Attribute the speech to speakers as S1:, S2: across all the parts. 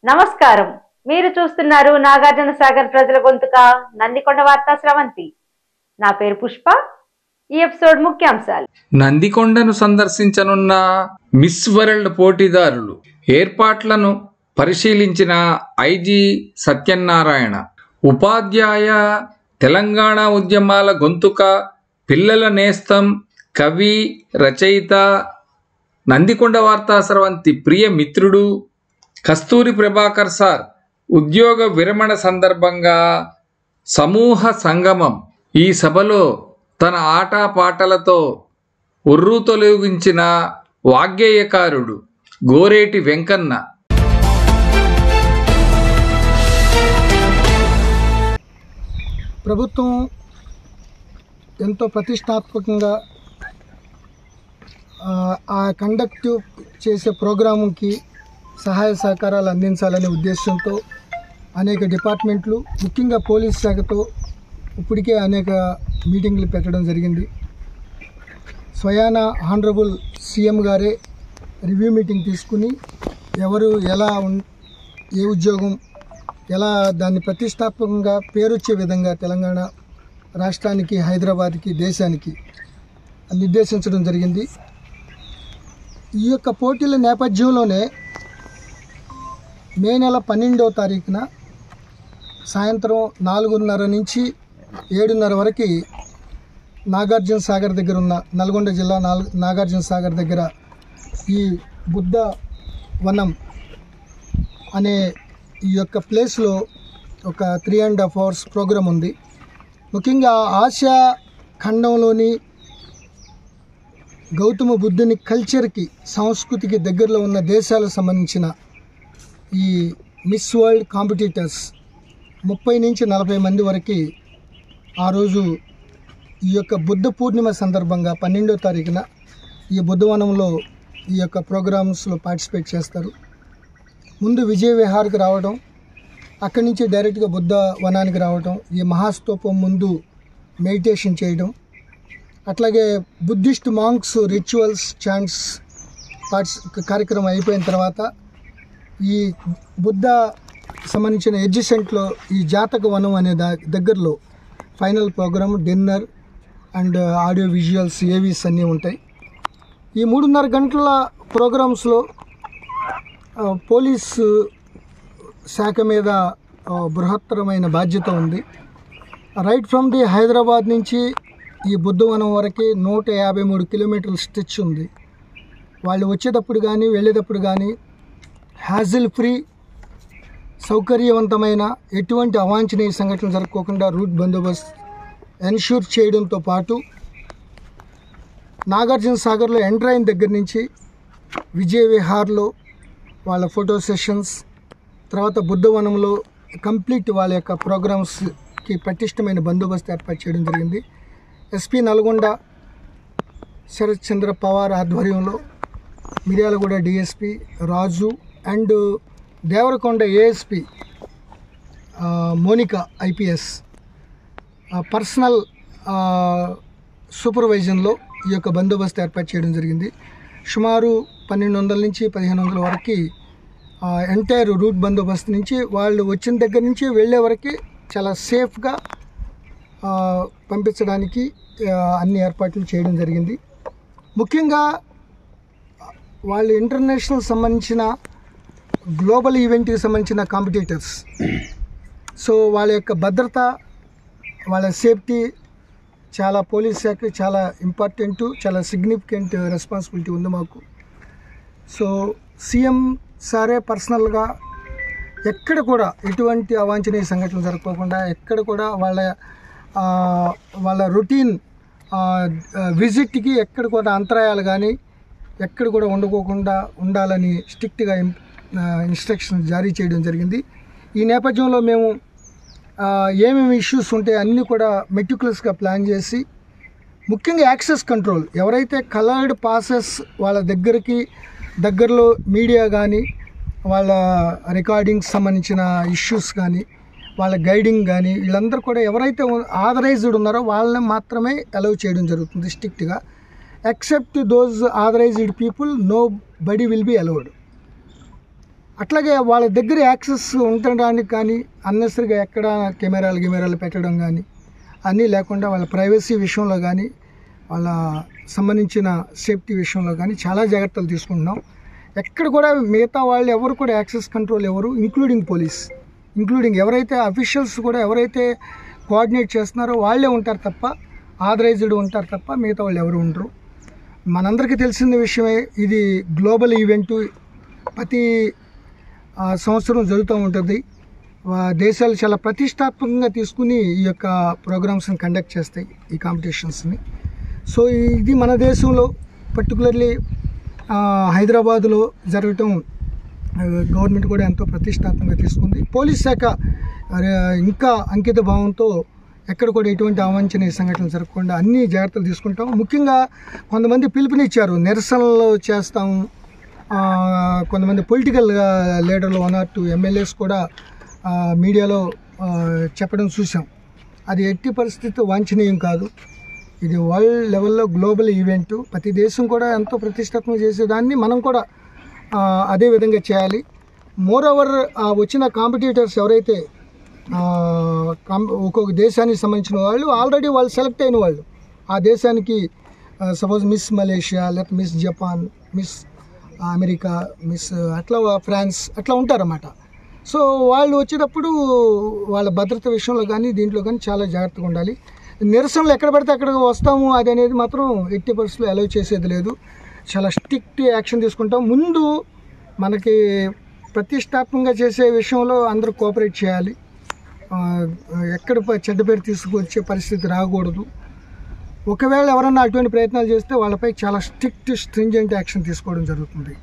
S1: నమస్కారం. మీరు చూస్తున్నారు నాగార్జున సాగర్ ప్రజల గొంతుక నందికొండ వార్తా స్రవంతి. నా పేరు పుష్ప. ఈ ఎపిసోడ్ ముఖ్యాంశాలు.
S2: నందికొండను సందర్శించనున్న మిస్ వరల్డ్ పోటీదారులు ఏర్పాట్లను పరిశీలించిన ఐజీ సత్యనారాయణ. ఉపాధ్యాయ తెలంగాణ ఉద్యమాల గొంతుక, పిల్లల నేస్తం, కవి, రచయిత, నందికొండ వార్తా స్రవంతి ప్రియ మిత్రుడు కస్తూరి ప్రభాకర్ సార్ ఉద్యోగ విరమణ సందర్భంగా సమూహ సంగమం. ఈ సభలో తన ఆటపాటలతో ఉర్రూతొలగించిన వాగ్గేయకారుడు గోరేటి వెంకన్న.
S3: ప్రభుత్వం ఎంతో ప్రతిష్టాత్మకంగా ఆ కండక్ట్ చేసే ప్రోగ్రాముకి సహాయ సహకారాలు అందించాలనే ఉద్దేశంతో అనేక డిపార్ట్మెంట్లు, ముఖ్యంగా పోలీస్ శాఖతో ఇప్పటికే అనేక మీటింగ్లు పెట్టడం జరిగింది. స్వయాన ఆనరబుల్ సీఎం గారే రివ్యూ మీటింగ్ తీసుకుని ఎవరు ఎలా ఏ ఉద్యోగం ఎలా దాన్ని ప్రతిష్టాత్మకంగా పేరొచ్చే విధంగా తెలంగాణ రాష్ట్రానికి, హైదరాబాద్కి, దేశానికి నిర్దేశించడం జరిగింది. ఈ యొక్క పోటీల నేపథ్యంలోనే మే నెల 12వ తారీఖున సాయంత్రం 4:30 నుంచి 7:30 వరకు నాగార్జున సాగర్ దగ్గర ఉన్న, నల్గొండ జిల్లా నాగార్జున సాగర్ దగ్గర ఈ బుద్ధ వనం అనే ఈ యొక్క ప్లేస్లో ఒక 3.5 hours ప్రోగ్రాం ఉంది. ముఖ్యంగా ఆసియా ఖండంలోని గౌతమ బుద్ధుని కల్చర్కి, సంస్కృతికి దగ్గరలో ఉన్న దేశాలకు సంబంధించిన ఈ మిస్ వరల్డ్ కాంపిటీటర్స్ 30 నుంచి 40 మంది వరకు ఆ రోజు ఈ యొక్క బుద్ధ పూర్ణిమ సందర్భంగా 12వ తారీఖున ఈ బుద్ధవనంలో ఈ యొక్క ప్రోగ్రామ్స్లో పార్టిసిపేట్ చేస్తారు. ముందు విజయ విహార్కి రావడం, అక్కడి నుంచి డైరెక్ట్గా బుద్ధ వనానికి రావడం, ఈ మహాస్తూపం ముందు మెడిటేషన్ చేయడం, అట్లాగే బుద్ధిస్ట్ మాంక్స్ రిచువల్స్, చాంట్స్ కార్యక్రమం అయిపోయిన తర్వాత ఈ బుద్ధ సంబంధించిన ఎడ్జసెంట్లో ఈ జాతక వనం అనే దగ్గరలో final program, dinner and audio visuals, AVs అన్నీ ఉంటాయి. ఈ 3.5 గంటల ప్రోగ్రామ్స్లో పోలీసు శాఖ మీద బృహత్తరమైన బాధ్యత ఉంది. రైట్ ఫ్రమ్ ది హైదరాబాద్ నుంచి ఈ బుద్ధవనం వరకు 153 కిలోమీటర్ల స్ట్రెచ్ ఉంది. వాళ్ళు వచ్చేటప్పుడు కానీ వెళ్ళేటప్పుడు కానీ హ్యాజిల్ ఫ్రీ, సౌకర్యవంతమైన, ఎటువంటి అవాంఛనీయ సంఘటనలు జరగకోకుండా రూట్ బందోబస్తు ఎన్ష్యూర్ చేయడంతో పాటు నాగార్జున సాగర్లో ఎంటర్ అయిన దగ్గర నుంచి విజయ విహార్లో వాళ్ళ ఫోటో సెషన్స్, తర్వాత బుద్ధవనంలో కంప్లీట్ వాళ్ళ యొక్క ప్రోగ్రామ్స్కి పటిష్టమైన బందోబస్తు ఏర్పాటు చేయడం జరిగింది. ఎస్పీ నల్గొండ శరత్ చంద్ర పవార్ ఆధ్వర్యంలో Miryalaguda DSP Raju and Devarakonda ASP Monika IPS personal సూపర్వైజన్లో ఈ యొక్క బందోబస్తు ఏర్పాటు చేయడం జరిగింది. సుమారు 1200 నుంచి 1500 వరకు ఎంటైర్ రూట్ బందోబస్తు నుంచి వాళ్ళు వచ్చిన దగ్గర నుంచి వెళ్ళే వరకు చాలా సేఫ్గా పంపించడానికి అన్ని ఏర్పాట్లు చేయడం జరిగింది. ముఖ్యంగా వాళ్ళు ఇంటర్నేషనల్ సంబంధించిన గ్లోబల్ ఈవెంట్కి సంబంధించిన కాంపిటీటర్స్, సో వాళ్ళ యొక్క భద్రత, వాళ్ళ సేఫ్టీ చాలా పోలీస్ శాఖ చాలా ఇంపార్టెంట్, చాలా సిగ్నిఫికెంట్ రెస్పాన్సిబిలిటీ ఉంది మాకు. సో సీఎం సారే పర్సనల్గా ఎక్కడ కూడా ఎటువంటి అవాంఛనీయ సంఘటనలు జరగకోకుండా, ఎక్కడ కూడా వాళ్ళ రొటీన్ విజిట్కి ఎక్కడ కూడా అంతరాయాలు కానీ ఎక్కడ కూడా ఉండకోకుండా ఉండాలని స్ట్రిక్ట్గా ఇన్స్ట్రక్షన్ జారీ చేయడం జరిగింది. ఈ నేపథ్యంలో మేము ఏమేమి ఇష్యూస్ ఉంటాయి అన్నీ కూడా మెటిక్యులస్గా ప్లాన్ చేసి, ముఖ్యంగా యాక్సెస్ కంట్రోల్, ఎవరైతే కలర్డ్ పాసెస్ వాళ్ళ దగ్గరలో మీడియా కానీ, వాళ్ళ రికార్డింగ్స్ సంబంధించిన ఇష్యూస్ కానీ, వాళ్ళ గైడింగ్ కానీ, వీళ్ళందరూ కూడా ఎవరైతే ఆథరైజ్డ్ ఉన్నారో వాళ్ళని మాత్రమే అలౌ చేయడం జరుగుతుంది స్ట్రిక్ట్గా. Except those authorized people, nobody will be allowed. అట్లాగే వాళ్ళ దగ్గర యాక్సెస్ ఉండడానికి కానీ అన్నెసరిగా ఎక్కడ కెమెరాలు పెట్టడం కానీ అన్నీ లేకుండా వాళ్ళ ప్రైవసీ విషయంలో కానీ వాళ్ళ సంబంధించిన సేఫ్టీ విషయంలో కానీ చాలా జాగ్రత్తలు తీసుకుంటున్నాం. ఎక్కడ కూడా మిగతా వాళ్ళు ఎవరు కూడా యాక్సెస్ కంట్రోల్ ఎవరు, ఇంక్లూడింగ్ పోలీస్, ఇంక్లూడింగ్ ఎవరైతే అఫీషియల్స్ కూడా ఎవరైతే కోఆర్డినేట్ చేస్తున్నారో వాళ్ళే ఉంటారు తప్ప, ఆథరైజ్డ్ ఉంటారు తప్ప మిగతా వాళ్ళు ఎవరు ఉండరు. మనందరికీ తెలిసిన విషయమే, ఇది గ్లోబల్ ఈవెంటు, ప్రతి సంవత్సరం జరుగుతూ ఉంటుంది. దేశాలు చాలా ప్రతిష్టాత్మకంగా తీసుకుని ఈ యొక్క ప్రోగ్రామ్స్ని కండక్ట్ చేస్తాయి, ఈ కాంపిటీషన్స్ని. సో ఇది మన దేశంలో పర్టికులర్లీ హైదరాబాదులో జరగటం గవర్నమెంట్ కూడా ఎంతో ప్రతిష్టాత్మకంగా తీసుకుంది. పోలీస్ శాఖ ఇంకా అంకిత భావంతో ఎక్కడ కూడా ఎటువంటి అవాంఛనీయ సంఘటనలు జరగకుండా అన్ని జాగ్రత్తలు తీసుకుంటాం. ముఖ్యంగా కొంతమంది పిలుపునిచ్చారు, నిరసనలు చేస్తాము. కొంతమంది పొలిటికల్ లీడర్లు 1 or 2 MLAs కూడా మీడియాలో చెప్పడం చూసాం. అది ఎట్టి పరిస్థితి వాంఛనీయం కాదు. ఇది వరల్డ్ లెవెల్లో గ్లోబల్ ఈవెంటు, ప్రతి దేశం కూడా ఎంతో ప్రతిష్టాత్మకంగా చేసేదాన్ని మనం కూడా అదే విధంగా చేయాలి. మోరోవర్ వచ్చిన కాంపిటీటర్స్ ఎవరైతే ఒక్కొక్క దేశానికి సంబంధించిన వాళ్ళు ఆల్రెడీ వాళ్ళు సెలెక్ట్ అయిన వాళ్ళు, ఆ దేశానికి సపోజ్ మిస్ మలేషియా, లేకపోతే miss Japan, miss America, miss అట్లా ఫ్రాన్స్ అట్లా ఉంటారన్నమాట. సో వాళ్ళు వచ్చేటప్పుడు వాళ్ళ భద్రత విషయంలో కానీ దీంట్లో కానీ చాలా జాగ్రత్తగా ఉండాలి. నిరసనలు ఎక్కడ పడితే అక్కడ వస్తాము అది అనేది మాత్రం ఎట్టి పరిస్థితుల్లో అలౌ చేసేది లేదు. చాలా స్ట్రిక్ట్ యాక్షన్ తీసుకుంటాం. ముందు మనకి ప్రతిష్టాత్మకంగా చేసే విషయంలో అందరూ కోఆపరేట్ చేయాలి. ఎక్కడ చెడ్డ పేరు తీసుకొచ్చే పరిస్థితి రాకూడదు. ఒకవేళ ఎవరన్నా అటువంటి ప్రయత్నాలు చేస్తే వాళ్ళపై చాలా స్ట్రింజెంట్ యాక్షన్ తీసుకోవడం జరుగుతుంది.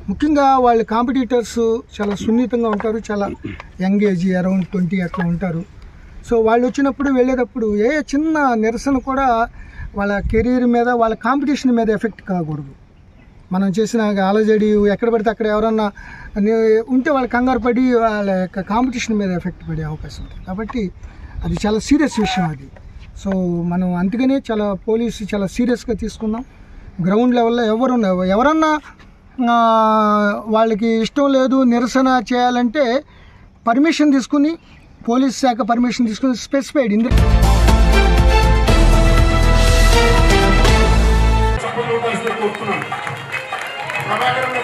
S3: ముఖ్యంగా వాళ్ళ కాంపిటీటర్స్ చాలా సున్నితంగా ఉంటారు, చాలా యంగ్ ఏజ్, అరౌండ్ 20 అట్లా ఉంటారు. సో వాళ్ళు వచ్చినప్పుడు వెళ్ళేటప్పుడు చిన్న నిరసన కూడా వాళ్ళ కెరీర్ మీద, వాళ్ళ కాంపిటీషన్ మీద ఎఫెక్ట్ కాకూడదు. మనం చేసిన ఆలోచడి ఎక్కడ పడితే అక్కడ ఎవరన్నా ఉంటే వాళ్ళు కంగారు పడి వాళ్ళ యొక్క కాంపిటీషన్ మీద ఎఫెక్ట్ పడే అవకాశం ఉంటుంది. కాబట్టి అది చాలా సీరియస్ విషయం అది. సో మనం అందుకనే పోలీసు చాలా సీరియస్గా తీసుకున్నాం. గ్రౌండ్ లెవెల్లో ఎవరన్నా వాళ్ళకి ఇష్టం లేదు నిరసన చేయాలంటే పర్మిషన్ తీసుకుని, పోలీస్ శాఖ పర్మిషన్ తీసుకుని స్పెసిఫైడ్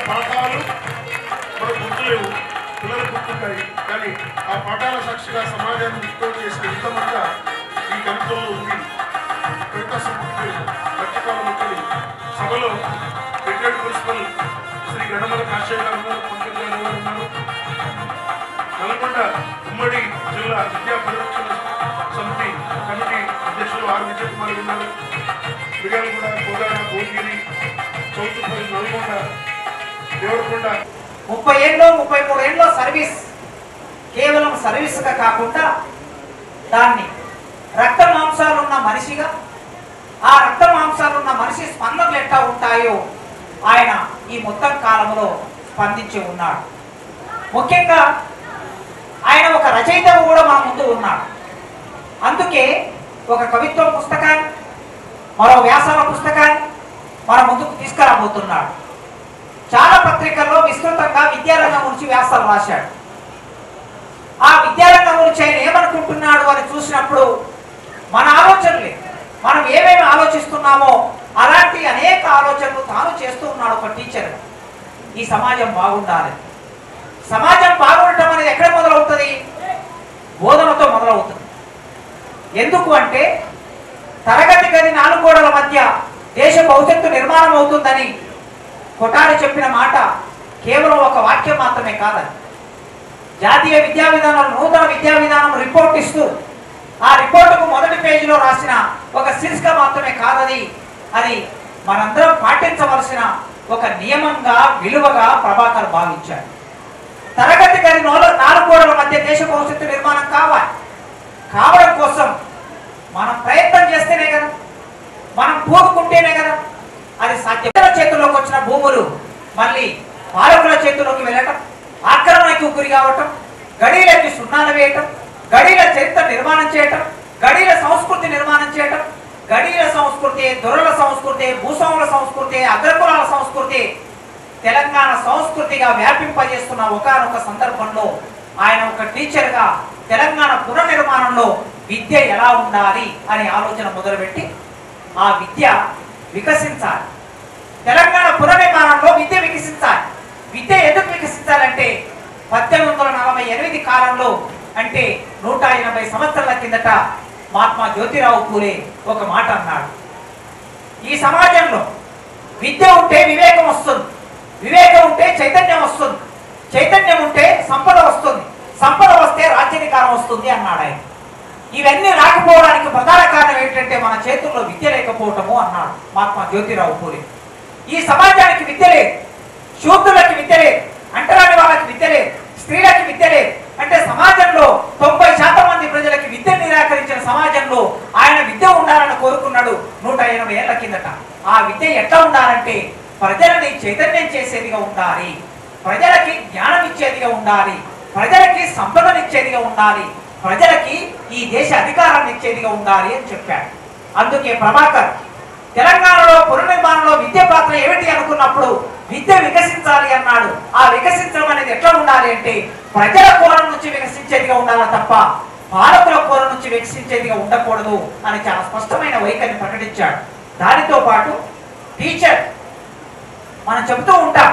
S4: పాఠాలు మన గుర్తులేవు, పిల్లలు గుర్తుంటాయి, కానీ ఆ పాఠాల సాక్షిగా సమాజాన్ని విస్తృతం చేసిన ఇంతమంది ఈ కవిత్వంలో ఉంది. కవితా సంస్కృతి పక్షకాల ముక్కలు సభలో రిటైర్డ్ ప్రిన్సిపల్ శ్రీ గణమల కాశయ్య గారు ఉన్నారు, పంకజ్ గారు ఉన్నారు. నల్గొండ ఉమ్మడి జిల్లా విద్యా పరిరక్షణ సమితి కమిటీ అధ్యక్షులు ఆర్ విజయ్ కుమార్ ఉన్నారు. మిర్యాలగూడ, కోదాడ, భువనగిరి, చౌటుపల్లి, నల్గొండ, దేవరకొండ.
S5: 30 ఏళ్ళు 33 ఏళ్ళలో సర్వీస్ కేవలం సర్వీస్గా కాకుండా దాన్ని రక్త మాంసాలున్న మనిషిగా, ఆ రక్త మాంసాలున్న మనిషి స్పందనలు ఎట్లా ఉంటాయో ఆయన ఈ మొత్తం కాలంలో స్పందించి ఉన్నాడు. ముఖ్యంగా ఆయన ఒక రచయితగా కూడా మన ముందు ఉన్నాడు. అందుకే ఒక కవిత్వం పుస్తకాన్ని, మరో వ్యాసాల పుస్తకాన్ని మన ముందుకు తీసుకురాబోతున్నాడు. చాలా పత్రికల్లో విస్తృతంగా విద్యారంగం గురించి వ్యాసాలు రాశాడు. ఆ విద్యారంగం గురించి ఆయన ఏమనుకుంటున్నాడు అని చూసినప్పుడు మన ఆలోచనలే, మనం ఏమేమి ఆలోచిస్తున్నామో అలాంటి అనేక ఆలోచనలు తాను చేస్తూ ఉన్నాడు ఒక టీచర్. ఈ సమాజం బాగుండాలి. సమాజం బాగుండటం అనేది ఎక్కడ మొదలవుతుంది? బోధనతో మొదలవుతుంది. ఎందుకు అంటే తరగతి గది 4 గోడల మధ్య దేశ భవిష్యత్తు నిర్మాణం అవుతుందని కొటారి చెప్పిన మాట కేవలం ఒక వాక్యం మాత్రమే కాదని, జాతీయ విద్యా విధానం, నూతన విద్యా విధానం రిపోర్ట్ ఇస్తూ ఆ రిపోర్టుకు మొదటి పేజీలో రాసిన ఒక శీర్షిక మాత్రమే కాదని, అది మనందరం పాటించవలసిన ఒక నియమంగా, విలువగా ప్రభాకర్ భావించాడు. తరగతి గది 4 గోడల మధ్య దేశ భవిష్యత్తు నిర్మాణం కావడం కోసం మనం ప్రయత్నం చేస్తేనే కదా, మనం పూనుకుంటేనే కదా అది సాధ్యం. చేతుల్లోకి వచ్చిన భూములు మళ్ళీ పాలకుల చేతుల్లోకి వెళ్ళటం, ఆక్రమణకి గురి కావటం, గడీలకి సున్నాలు వేయటం, గడీల చరిత్ర నిర్మాణం చేయటం, గడీల సంస్కృతి నిర్మాణం చేయటం, గడీల సంస్కృతి, దొరల సంస్కృతి, భూస్వాముల సంస్కృతి, అగ్రకులాల సంస్కృతి తెలంగాణ సంస్కృతిగా వ్యాపింపజేస్తున్న ఒకానొక సందర్భంలో ఆయన ఒక టీచర్గా తెలంగాణ పునర్నిర్మాణంలో విద్య ఎలా ఉండాలి అనే ఆలోచన మొదలుపెట్టి ఆ విద్య వికసించాలి. తెలంగాణ పునర్నిర్మాణంలో విద్య వికసించాలి. విద్య ఎందుకు వికసించాలంటే 1848 కాలంలో అంటే 180 సంవత్సరాల కిందట మహాత్మా జ్యోతిరావు పూలే ఒక మాట అన్నాడు. ఈ సమాజంలో విద్య ఉంటే వివేకం వస్తుంది, వివేకం ఉంటే చైతన్యం వస్తుంది, చైతన్యం ఉంటే సంపద వస్తుంది, సంపద వస్తే రాజ్యాధికారం వస్తుంది అన్నాడు ఆయన. ఇవన్నీ రాకపోవడానికి ప్రధాన కారణం ఏంటంటే మన చేతుల్లో విద్య లేకపోవటము అన్నాడు మహాత్మా జ్యోతిరావు పూలే. ఈ సమాజానికి విద్య లేదు, శూద్రులకి విద్య లేదు, అంటరాని వాళ్ళకి విద్య లేదు, స్త్రీలకి విద్య లేదు. అంటే సమాజంలో 90% మంది ప్రజలకి విద్య నిరాకరించిన సమాజంలో ఆయన విద్య ఉండాలని కోరుకున్నాడు 180 ఏళ్ల కిందట. ఆ విద్య ఎట్లా ఉండాలంటే ప్రజలని చైతన్యం చేసేదిగా ఉండాలి, ప్రజలకి జ్ఞానం ఇచ్చేదిగా ఉండాలి, ప్రజలకి సంపదనిచ్చేదిగా ఉండాలి, ప్రజలకి ఈ దేశ అధికారాన్ని ఇచ్చేదిగా ఉండాలి అని చెప్పాడు. అందుకే ప్రభాకర్ తెలంగాణలో పునర్నిర్మాణంలో విద్య పాత్ర ఏమిటి అనుకున్నప్పుడు విద్య వికసించాలి అన్నాడు. ఆ వికసించడం అనేది ఎట్లా ఉండాలి అంటే ప్రజల కోణం నుంచి వికసించేదిగా ఉండాలి తప్ప పాలకుల కోణం నుంచి వికసించేదిగా ఉండకూడదు అని చాలా స్పష్టమైన వైఖరిని ప్రకటించాడు. దానితో పాటు టీచర్ మనం చెబుతూ ఉంటాం,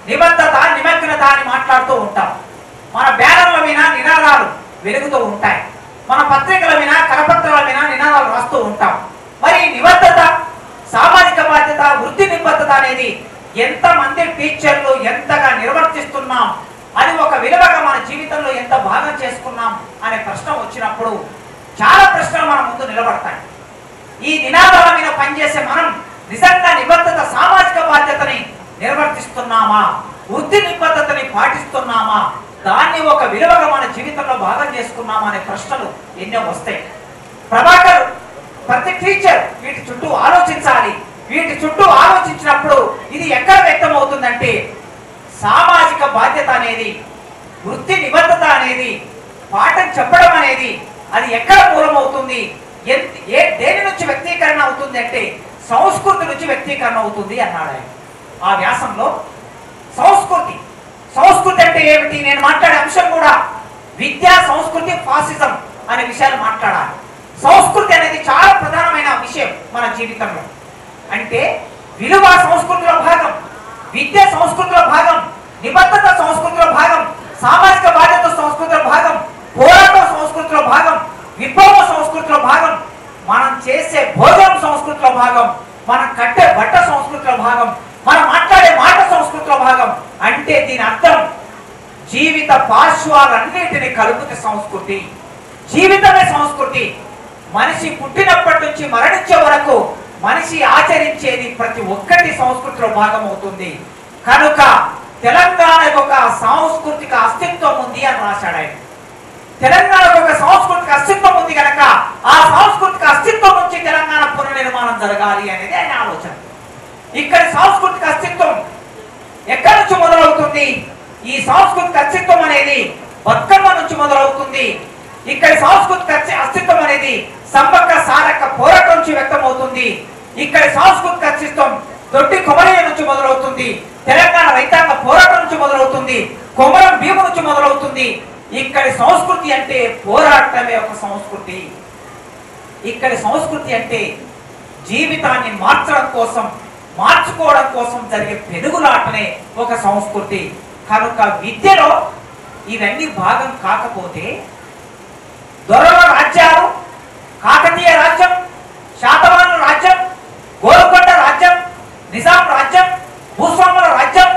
S5: నిబద్ధత నిమగ్నత అని మాట్లాడుతూ ఉంటాం. మన బ్యానర్ల మీద నినాదాలు వెలుగుతూ ఉంటాయి, మన పత్రికల మీద కరపత్రాల మీద నినాదాలు రాస్తూ ఉంటాం. మరి నిబద్ధత, సామాజిక బాధ్యత, వృత్తి నిబద్ధత అనేది ఎంతమంది టీచర్లు ఎంతగా నిర్వర్తిస్తున్నాం, అది ఒక విలువగా మన జీవితంలో ఎంత భాగం చేసుకున్నాం అనే ప్రశ్న వచ్చినప్పుడు చాలా ప్రశ్నలు మన ముందు నిలబడతాయి. ఈ నినాదాల మీద పనిచేసే మనం నిజంగా నిబద్ధత, సామాజిక బాధ్యతని నిర్వర్తిస్తున్నామా, వృత్తి నిబద్ధతని పాటిస్తున్నామా, దాన్ని ఒక విలువగా మన జీవితంలో భాగం చేసుకున్నామా అనే ప్రశ్నలు ఎన్నో వస్తాయి. ప్రభాకర్ ప్రతి టీచర్ వీటి చుట్టూ ఆలోచించాలి. వీటి చుట్టూ ఆలోచించినప్పుడు ఇది ఎక్కడ వ్యక్తం అవుతుందంటే సామాజిక బాధ్యత అనేది, వృత్తి నిబద్ధత అనేది, పాఠం చెప్పడం అనేది అది ఎక్కడ మూలమవుతుంది, దేని నుంచి వ్యక్తీకరణ అవుతుంది అంటే సంస్కృతి నుంచి వ్యక్తీకరణ అవుతుంది అన్నాడు ఆయన. ఆ వ్యాసంలో సంస్కృతి, సంస్కృతి అంటే ఏమిటి, నేను మాట్లాడే అంశం కూడా విద్యా సంస్కృతి ఫాసిజం అనే విషయాలు మాట్లాడాలి. సంస్కృతి అనేది చాలా ప్రధానమైన విషయం మన జీవితంలో. అంటే విలువ సంస్కృతిలో భాగం, విద్య సంస్కృతిలో భాగం, నిబద్ధత సంస్కృతిలో భాగం, సామాజిక బాధ్యత సంస్కృతిలో భాగం, పోరాటం సంస్కృతిలో భాగం, విప్లవ సంస్కృతిలో భాగం, మనం చేసే భోజనం సంస్కృతిలో భాగం, మనం కట్టే బట్ట సంస్కృతిలో భాగం, మనం మాట్లాడే మాట సంస్కృతిలో భాగం. అంటే దీని అర్థం జీవిత పార్శ్వాలన్నిటిని కలుపుతే సంస్కృతి, జీవితమే సంస్కృతి. మనిషి పుట్టినప్పటి నుంచి మరణించే వరకు మనిషి ఆచరించేది ప్రతి ఒక్కటి సంస్కృతిలో భాగం అవుతుంది. కనుక తెలంగాణకు ఒక సాంస్కృతిక అస్తిత్వం ఉంది అని రాశాడు ఆయన. తెలంగాణకు ఒక సాంస్కృతిక అస్తిత్వం ఉంది కనుక ఆ సాంస్కృతిక అస్తిత్వం నుంచి తెలంగాణ పునర్నిర్మాణం జరగాలి అనేది ఆయన ఆలోచన. ఇక్కడ సాంస్కృతిక అస్తిత్వం ఎక్కడి నుంచి మొదలవుతుంది? ఈ సాంస్కృతిక అస్తిత్వం అనేది బతుకమ్మ నుంచి మొదలవుతుంది. ఇక్కడ సాంస్కృతిక అస్తిత్వం అనేది సంపక్క సారక్క పోరాటం నుంచి వ్యక్తమవుతుంది. ఇక్కడ సాంస్కృతిక అస్తిత్వం దొడ్డి కొమరయ్య నుంచి మొదలవుతుంది, తెలంగాణ రైతాంగ పోరాటం నుంచి మొదలవుతుంది, కొమరం భీము నుంచి మొదలవుతుంది. ఇక్కడి సంస్కృతి అంటే పోరాటమే ఒక సంస్కృతి. ఇక్కడి సంస్కృతి అంటే జీవితాన్ని మార్చడం కోసం, మార్చుకోవడం కోసం జరిగే పెనుగులాటనే ఒక సంస్కృతి. కనుక విద్యలో ఇవన్నీ భాగం కాకపోతే దొరల రాజ్యాలు, కాకతీయ రాజ్యం, శాతవాహనుల రాజ్యం, గోల్కొండ రాజ్యం, నిజాం రాజ్యం, భూస్వాముల రాజ్యం,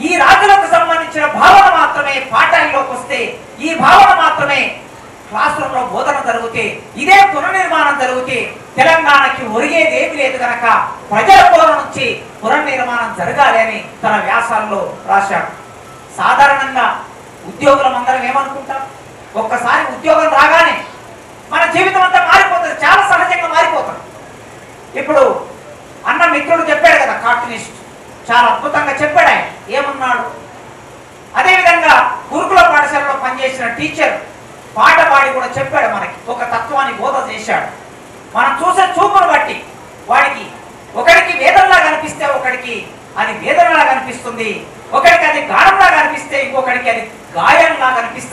S5: ఈ రాజులకు సంబంధించిన భావన మాత్రమే పాఠాల్లోకి వస్తే, ఈ భావన మాత్రమే క్లాస్ రూమ్ లో బోధన జరిగితే, ఇదే పునర్నిర్మాణం జరిగితే తెలంగాణకి ఒరిగేది ఏమి లేదు కనుక ప్రజల కోణం నుంచి పునర్నిర్మాణం జరగాలి అని తన వ్యాసాల్లో రాశాడు. సాధారణంగా ఉద్యోగులం అందరం ఏమనుకుంటాం, ఒక్కసారి ఉద్యోగం రాగానే మన జీవితం అంతా మారిపోతుంది, చాలా సహజంగా మారిపోతుంది. ఇప్పుడు అన్న మిత్రుడు చెప్పాడు కదా, కార్టూనిస్ట్, చాలా అద్భుతంగా చెప్పాడు ఆయన. ఏమన్నాడు? అదేవిధంగా గురుకుల పాఠశాలలో పనిచేసిన టీచర్ పాట పాడి కూడా చెప్పాడు, మనకి ఒక తత్వాన్ని బోధ చేశాడు. మనం చూసే చూపును బట్టి వాడికి ఒకడికి వేదనలా కనిపిస్తే ఒకడికి అది వేదనలా కనిపిస్తుంది,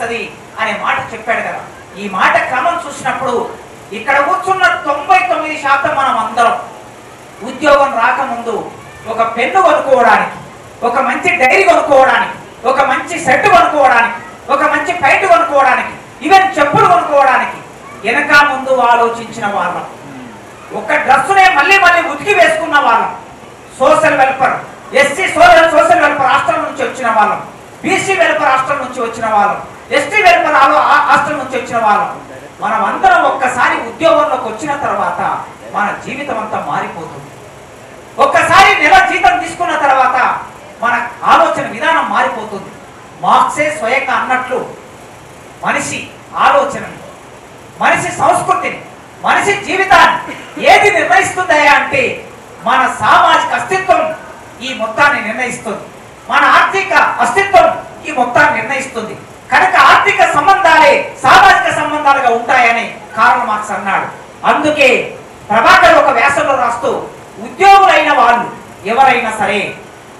S5: వస్తుంది అనే మాట చెప్పాడు కదా. ఈ మాట క్రమం చూసినప్పుడు ఇక్కడ కూర్చున్న 99% మనం అందరం ఉద్యోగం రాకముందు ఒక పెన్ను కొనుక్కోవడానికి, ఒక మంచి డైరీ కొనుక్కోవడానికి, ఒక మంచి సెట్ కొనుక్కోవడానికి, ఒక మంచి ఫైట్ కొనుక్కోవడానికి, ఈవెన్ చెప్పులు కొనుక్కోవడానికి వెనక ముందు ఆలోచించిన వాళ్ళం. ఒక డ్రెస్సునే మళ్ళీ మళ్ళీ ఉతికి వేసుకున్న వాళ్ళం. Social welfare, SC social welfare hostel నుంచి వచ్చిన వాళ్ళం, బీసీ వెల్ఫేర్ హాస్టల్ నుంచి వచ్చిన వాళ్ళం, ఎస్టీ వెల్ఫేర్ హాస్టల్ నుంచి వచ్చిన వాళ్ళం. మనం అందరం ఒక్కసారి ఉద్యోగంలోకి వచ్చిన తర్వాత మన జీవితం అంతా మారిపోతుంది. ఒక్కసారి నెల జీతం తీసుకున్న తర్వాత మన ఆలోచన విధానం మారిపోతుంది. మార్క్సే స్వయంగా అన్నట్లు మనిషి ఆలోచనని, మనిషి సంస్కృతిని, మనిషి జీవితాన్ని ఏది నిర్ణయిస్తుందయా అంటే మన సామాజిక అస్తిత్వం ఈ మొత్తాన్ని నిర్ణయిస్తుంది. మన ఆర్థిక అస్తిత్వం ఈ మొత్తాన్ని నిర్ణయిస్తుంది. కనుక ఆర్థిక సంబంధాలే సామాజిక సంబంధాలుగా ఉంటాయని కార్ల్ మార్క్స్ అన్నాడు. అందుకే ప్రభాకర్ ఒక వ్యాసంలో రాస్తూ ఉద్యోగులైన వాళ్ళు ఎవరైనా సరే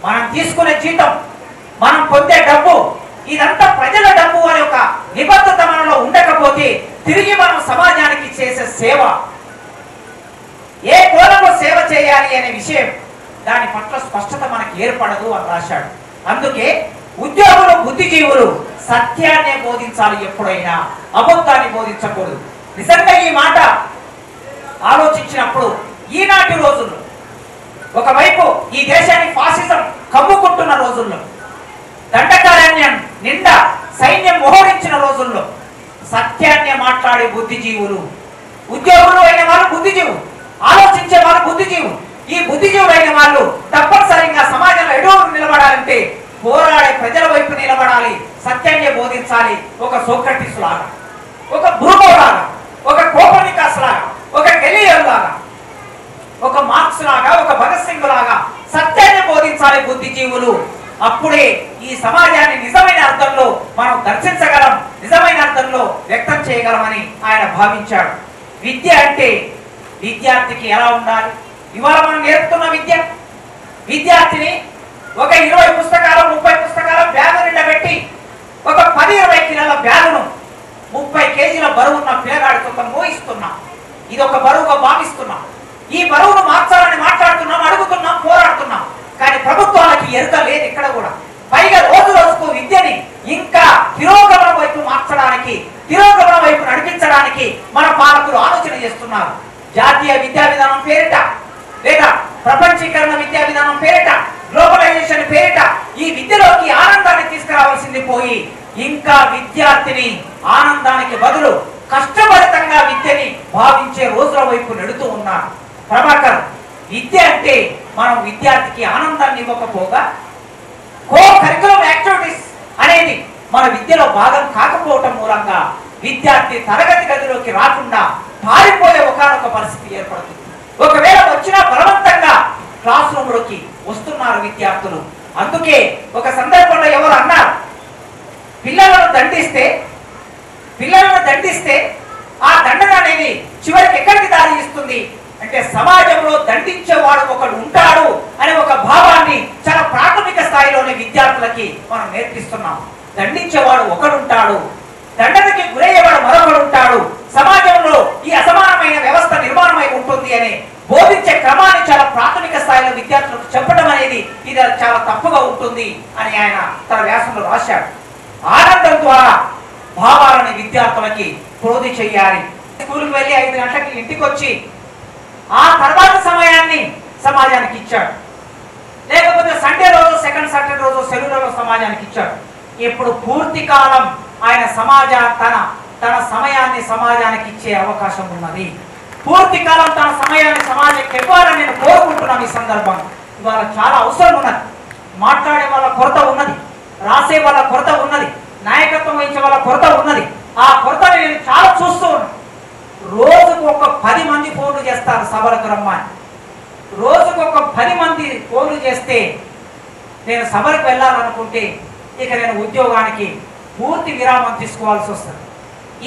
S5: మనం తీసుకునే జీతం, మనం పొందే డబ్బు ఇదంతా ప్రజల డబ్బు అనే ఒక నిబద్ధత మనలో ఉండకపోతే తిరిగి మనం సమాజానికి చేసే సేవ, ఏ కోణంలో సేవ చేయాలి అనే విషయం దాని పట్ల స్పష్టత మనకి ఏర్పడదు అని రాశాడు. అందుకే ఉద్యోగులు బుద్ధిజీవులు సత్యాన్నే బోధించాలి, ఎప్పుడైనా అబద్ధాన్ని బోధించకూడదు. నిజంగా ఈ మాట ఆలోచించినప్పుడు ఈనాటి రోజుల్లో ఒకవైపు ఈ దేశాన్ని ఫాసిజం కమ్ముకుంటున్న రోజుల్లో, దండకారణ్యం నిండా సైన్యం మోహరించిన రోజుల్లో సత్యాన్నే మాట్లాడే బుద్ధిజీవులు, ఉద్యోగులు అయిన వాళ్ళు బుద్ధిజీవులు, ఆలోచించే వాళ్ళు బుద్ధిజీవులు. ఈ బుద్ధిజీవులైన వాళ్ళు తప్పనిసరిగా సమాజంలో ఎడుగురు నిలబడాలంటే పోరాడే ప్రజల వైపు నిలబడాలి, సత్యాన్ని బోధించాలి. ఒక సోక్రటీస్ లాగా, ఒక బ్రూనో లాగా, ఒక కోపర్నికస్ లాగా, ఒక గెలిలియో లాగా, ఒక మార్క్స్ లాగా, ఒక భగత్ సింగ్ లాగా సత్యాన్ని బోధించాలి బుద్ధిజీవులు. అప్పుడే ఈ సమాజాన్ని నిజమైన అర్థంలో మనం దర్శించగలం, నిజమైన అర్థంలో వ్యక్తం చేయగలమని ఆయన భావించాడు. విద్య అంటే విద్యార్థికి ఎలా ఉండాలి? ఇవాళ మనం నేర్పుతున్న విద్యార్థిని ఒక 20 పుస్తకాలు 30 పుస్తకాలు బ్యాగు నిండా పెట్టి ఒక 10-20 కిలోల బ్యాగును 30 కేజీల బరువున్న పిల్లగాడితో మోయిస్తున్నాం. ఇది ఒక బరువుగా భావిస్తున్నాం. ఈ బరువును మార్చాలని మాట్లాడుతున్నాం, అడుగుతున్నాం, పోరాడుతున్నాం. కానీ ప్రభుత్వాలకి ఎరుక లేదు ఇక్కడ కూడా. పైగా రోజు రోజుకు విద్యని ఇంకా తిరోగమన వైపు మార్చడానికి, తిరోగమన వైపు నడిపించడానికి మన పాలకులు ఆలోచన చేస్తున్నారు. జాతీయ విద్యా విధానం పేరిట, లేదా ప్రపంచీకరణ విద్యా విధానం పేరిట, గ్లోబలైజేషన్ పేరిట ఈ విద్యలోకి ఆనందాన్ని తీసుకురావాల్సింది పోయి ఇంకా విద్యార్థిని ఆనందానికి బదులు కష్టభరితంగా విద్యని భావించే రోజుల వైపు నెడుతూ ఉన్నారు. ప్రభాకర్, విద్య అంటే మనం విద్యార్థికి ఆనందాన్ని ఇవ్వకపోగా కో కరికులం యాక్టివిటీస్ అనేది మన విద్యలో భాగం కాకపోవటం మూలంగా విద్యార్థి తరగతి గదిలోకి రాకుండా పారిపోయే ఒకనొక పరిస్థితి ఏర్పడుతుంది. ఒకవేళ వచ్చినా బలవంతంగా క్లాస్ రూమ్ లోకి వస్తున్నారు విద్యార్థులు. అందుకే ఒక సందర్భంలో ఎవరు అన్నారు, పిల్లలను దండిస్తే ఆ దండన అనేది చివరికి ఎక్కడికి దారి ఇస్తుంది అంటే సమాజంలో దండించేవాడు ఒకడు ఉంటాడు అనే ఒక భావాన్ని చాలా ప్రాథమిక స్థాయిలోనే విద్యార్థులకి మనం నేర్పిస్తున్నాం. దండించేవాడు ఒకడుంటాడు, దండనకి గురయ్యేవాడు మరొకడు ఉంటాడు, సమాజంలో ఈ అసమానమైన వ్యవస్థ నిర్మాణమై ఉంటుంది అని బోధించే క్రమాన్ని చాలా ప్రాథమిక స్థాయిలో విద్యార్థులకు చెప్పడం అనేది ఇది చాలా తప్పుగా ఉంటుంది అని ఆయన తన వ్యాసంలో రాశాడు. ఆనందం ద్వారా భావాలని విద్యార్థులకి ప్రోధి చెయ్యాలి. స్కూల్కి వెళ్ళి 5 గంటలకి ఇంటికి వచ్చి ఆ తర్వాత సమయాన్ని సమాజానికి ఇచ్చాడు. లేకపోతే సండే రోజు, సెకండ్ సాటర్డే రోజు సెలవులలో సమాజానికి ఇచ్చాడు. ఇప్పుడు పూర్తి కాలం ఆయన తన సమయాన్ని సమాజానికి ఇచ్చే అవకాశం ఉన్నది. పూర్తి కాలం తన సమయాన్ని సమాజానికి ఇవ్వాలని నేను కోరుకుంటున్నాను. ఈ సందర్భంగా ఇవాళ చాలా అవసరం ఉన్నది. మాట్లాడే వాళ్ళ కొరత ఉన్నది, రాసే వాళ్ళ కొరత ఉన్నది, నాయకత్వం వహించే వాళ్ళ కొరత ఉన్నది. ఆ కొరతని నేను చాలా చూస్తూ ఉన్నాను. రోజుకు ఒక 10 మంది ఫోన్లు చేస్తారు సభలకు రమ్మని. రోజుకు ఒక 10 మంది ఫోన్లు చేస్తే నేను సభలకు వెళ్ళాలనుకుంటే ఇక నేను ఉద్యోగానికి పూర్తి విరామం తీసుకోవాల్సి వస్తుంది.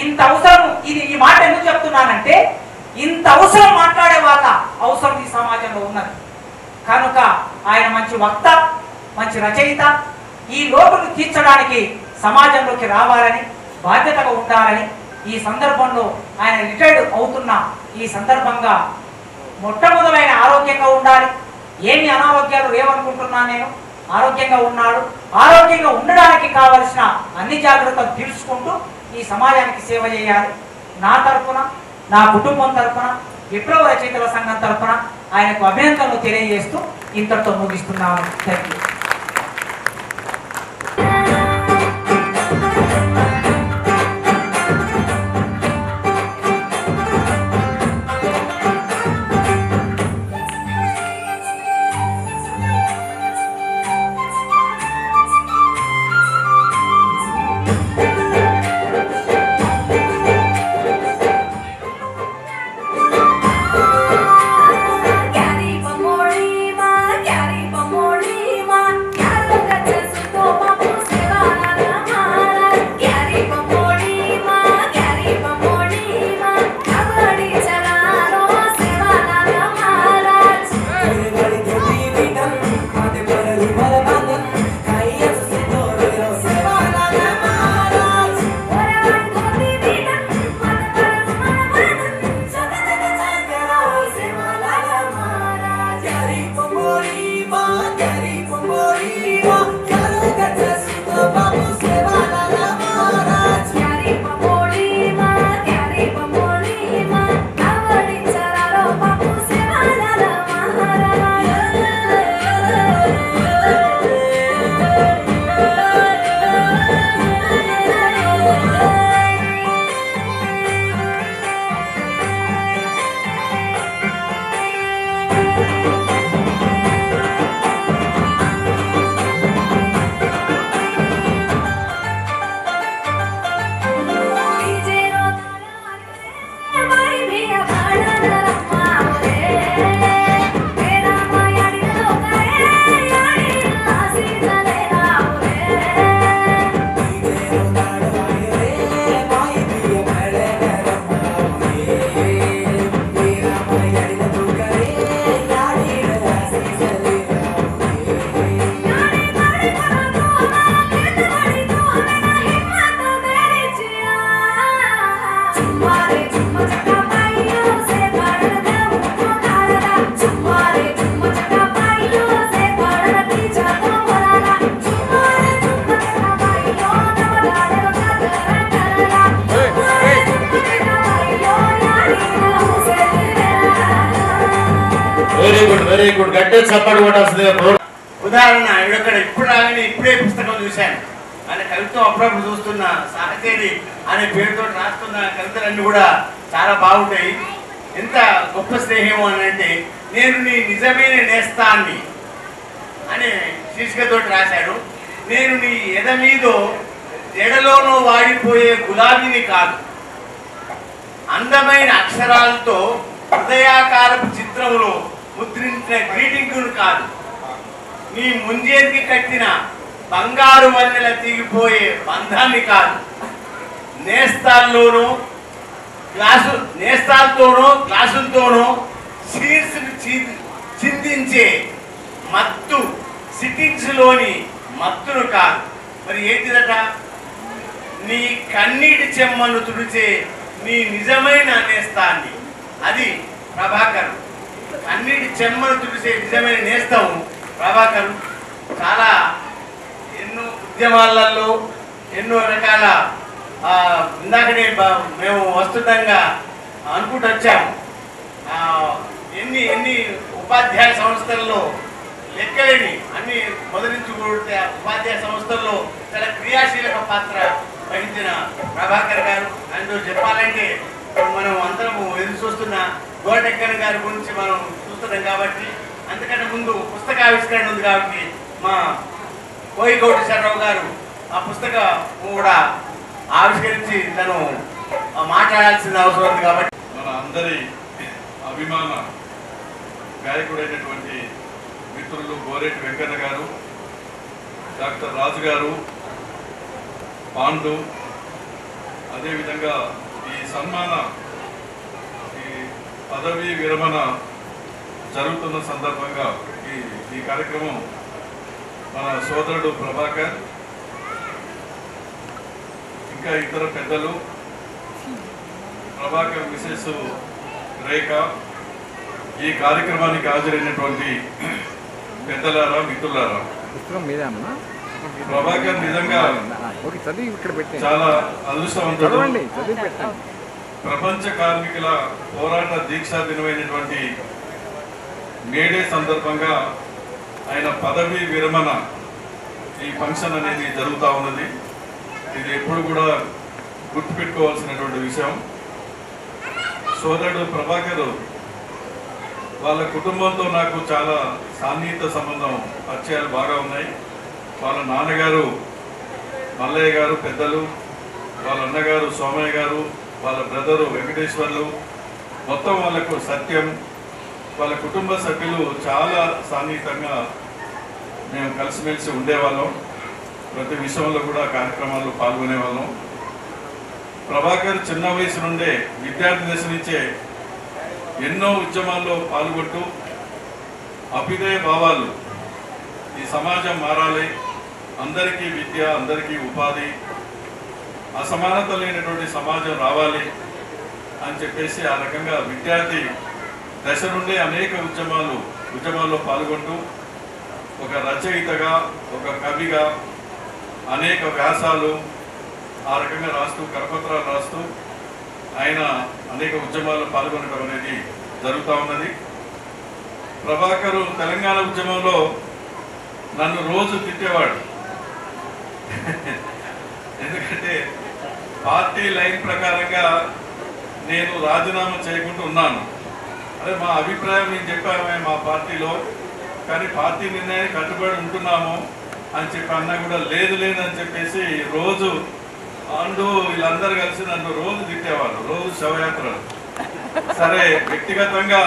S5: ఇంత అవసరం, ఈ మాట ఎందుకు చెప్తున్నానంటే ఇంత అవసరం మాట్లాడే వాళ్ళ అవసరం ఈ సమాజంలో ఉన్నది. కనుక ఆయన మంచి వక్త, మంచి రచయిత. ఈ లోటును తీర్చడానికి సమాజంలోకి రావాలని, బాధ్యతగా ఉండాలని ఈ సందర్భంలో ఆయన రిటైర్డ్ అవుతున్న ఈ సందర్భంగా మొట్టమొదలైన ఆరోగ్యంగా ఉండాలి. ఏమి అనారోగ్యాలు లేవనుకుంటున్నా నేను, ఆరోగ్యంగా ఉన్నాడు. ఆరోగ్యంగా ఉండడానికి కావలసిన అన్ని జాగ్రత్తలు తీసుకుంటూ ఈ సమాజానికి సేవ చేయాలి. నా తరఫున, నా కుటుంబం తరఫున, విప్లవ రచయితల సంఘం తరఫున ఆయనకు అభినందనలు తెలియజేస్తూ ఇంతటితో ముగిస్తున్నాను. Thank you.
S6: వెరీ గుడ్ గట్టే చప్పటి కూడా వస్తుంది. ఉదాహరణ ఇక్కడ ఇప్పుడు రాగానే ఇప్పుడే పుస్తకం చూశాను. ఆయన కవిత్వం అప్పుడప్పుడు చూస్తున్న సాహచేరి అనే పేరుతో రాస్తున్న కవితలన్నీ కూడా చాలా బాగుంటాయి. ఎంత గొప్ప స్నేహం అని అంటే, నేను నీ నిజమైన నేస్తాన్ని అనే శీర్షికతో రాశాడు. నేను నీ ఎద మీదో జడలోనూ వాడిపోయే గులాబీని కాదు, అందమైన అక్షరాలతో హృదయాకారపు చిత్రంలో ముద్రించిన గ్రీటింగ్ను కాదు, నీ ముంజేతికి కట్టిన బంగారు వన్నెల తీగిపోయే బంధాన్ని కాదు, నేస్తాల్తోనూ గ్లాసులతోనూ సీర్స్ను చిందించే మత్తు సిట్టింగ్స్లోని మత్తును కాదు. మరి ఏంటిదట? నీ కన్నీటి చెమ్మను తుడిచే నీ నిజమైన నేస్తాన్ని. అది ప్రభాకర్. కన్నీటి చెమ్మను తుడిచే నిజమైన నేస్తం ప్రభాకర్. చాలా ఎన్నో ఉద్యమాలలో ఎన్నో రకాల ఇందాకనే మేము వస్తుండగా అనుకుంటూ వచ్చాము. ఎన్ని ఉపాధ్యాయ సంస్థల్లో లెక్కలేని అన్ని మొదలించి కూడితే ఉపాధ్యాయ సంస్థల్లో చాలా క్రియాశీలక పాత్ర వహించిన ప్రభాకర్ గారు. అందులో చెప్పాలంటే మనం అందరము ఎదురు చూస్తున్న గోటెక్కన్ గారి గురించి మనం చూస్తున్నాం కాబట్టి, అంతకంటే ముందు పుస్తకావిష్కరణ ఉంది కాబట్టి మా కోయికోటేశ్వరరావు గారు ఆ పుస్తకం కూడా ఆవిష్కరించి తను మాట్లాడాల్సిన అవసరం ఉంది కాబట్టి,
S7: మన అందరి అభిమాన గాయకుడైనటువంటి మిత్రులు గోరేటి వెంకన్న గారు, డాక్టర్ రాజు గారు, పాండు, అదేవిధంగా ఈ సన్మాన ఈ పదవీ విరమణ జరుగుతున్న సందర్భంగా ఈ కార్యక్రమం మన సోదరుడు ప్రభాకర్, ఇంకా ఇతర పెద్దలు, ప్రభాకర్ మిసెస్ రేఖ, ఈ కార్యక్రమానికి హాజరైనటువంటి పెద్దలారా, మిత్రులారా, ప్రభాకర్ నిజంగా చాలా అదృష్టవంతుడు. ప్రపంచ కార్మికుల పోరాట దీక్షా దినమైనటువంటి మేడే సందర్భంగా ఆయన పదవీ విరమణ ఈ ఫంక్షన్ అనేది జరుగుతూ ఉన్నది. ఇది ఎప్పుడు కూడా గుర్తుపెట్టుకోవాల్సినటువంటి విషయం. సోదరుడు ప్రభాకర్ వాళ్ళ కుటుంబంతో నాకు చాలా సాన్నిహిత సంబంధం, పరిచయాలు బాగా ఉన్నాయి. వాళ్ళ నాన్నగారు మల్లయ్య గారు పెద్దలు, వాళ్ళ అన్నగారు సోమయ్య గారు, వాళ్ళ బ్రదరు వెంకటేశ్వర్లు, మొత్తం వాళ్ళకు సత్యం, వాళ్ళ కుటుంబ సభ్యులు చాలా సాన్నిహితంగా మేము కలిసిమెలిసి ఉండేవాళ్ళం. ప్రతి విషయంలో కూడా కార్యక్రమాల్లో పాల్గొనేవాళ్ళం. ప్రభాకర్ చిన్న వయసు నుండే, విద్యార్థి దశ నుంచే ఎన్నో ఉద్యమాల్లో పాల్గొంటూ అభ్యుదయ భావాలు, ఈ సమాజం మారాలి, అందరికీ విద్య, అందరికీ ఉపాధి, అసమానత లేనటువంటి సమాజం రావాలి అని చెప్పేసి ఆ రకంగా విద్యార్థి దశ నుండే అనేక ఉద్యమాల్లో పాల్గొంటూ ఒక రచయితగా, ఒక కవిగా అనేక వ్యాసాలు ఆ రకంగా రాస్తూ, కరపత్రాలు రాస్తూ ఆయన అనేక ఉద్యమాల్లో పాల్గొనడం అనేది జరుగుతూ ఉన్నది. ప్రభాకర్ తెలంగాణ ఉద్యమంలో నన్ను రోజు తిట్టేవాడు. ఎందుకంటే పార్టీ లైన్ ప్రకారంగా నేను రాజీనామా చేయకుండా ఉన్నాను. అదే మా అభిప్రాయం నేను చెప్పామే మా పార్టీలో, కానీ పార్టీ నిర్ణయానికి కట్టుబడి ఉంటున్నాము అని చెప్పి అన్నా కూడా లేదు అని చెప్పేసి రోజు అండు వీళ్ళందరూ కలిసి నన్ను రోజు తిట్టేవాళ్ళు, రోజు శవయాత్రలు. సరే, వ్యక్తిగతంగా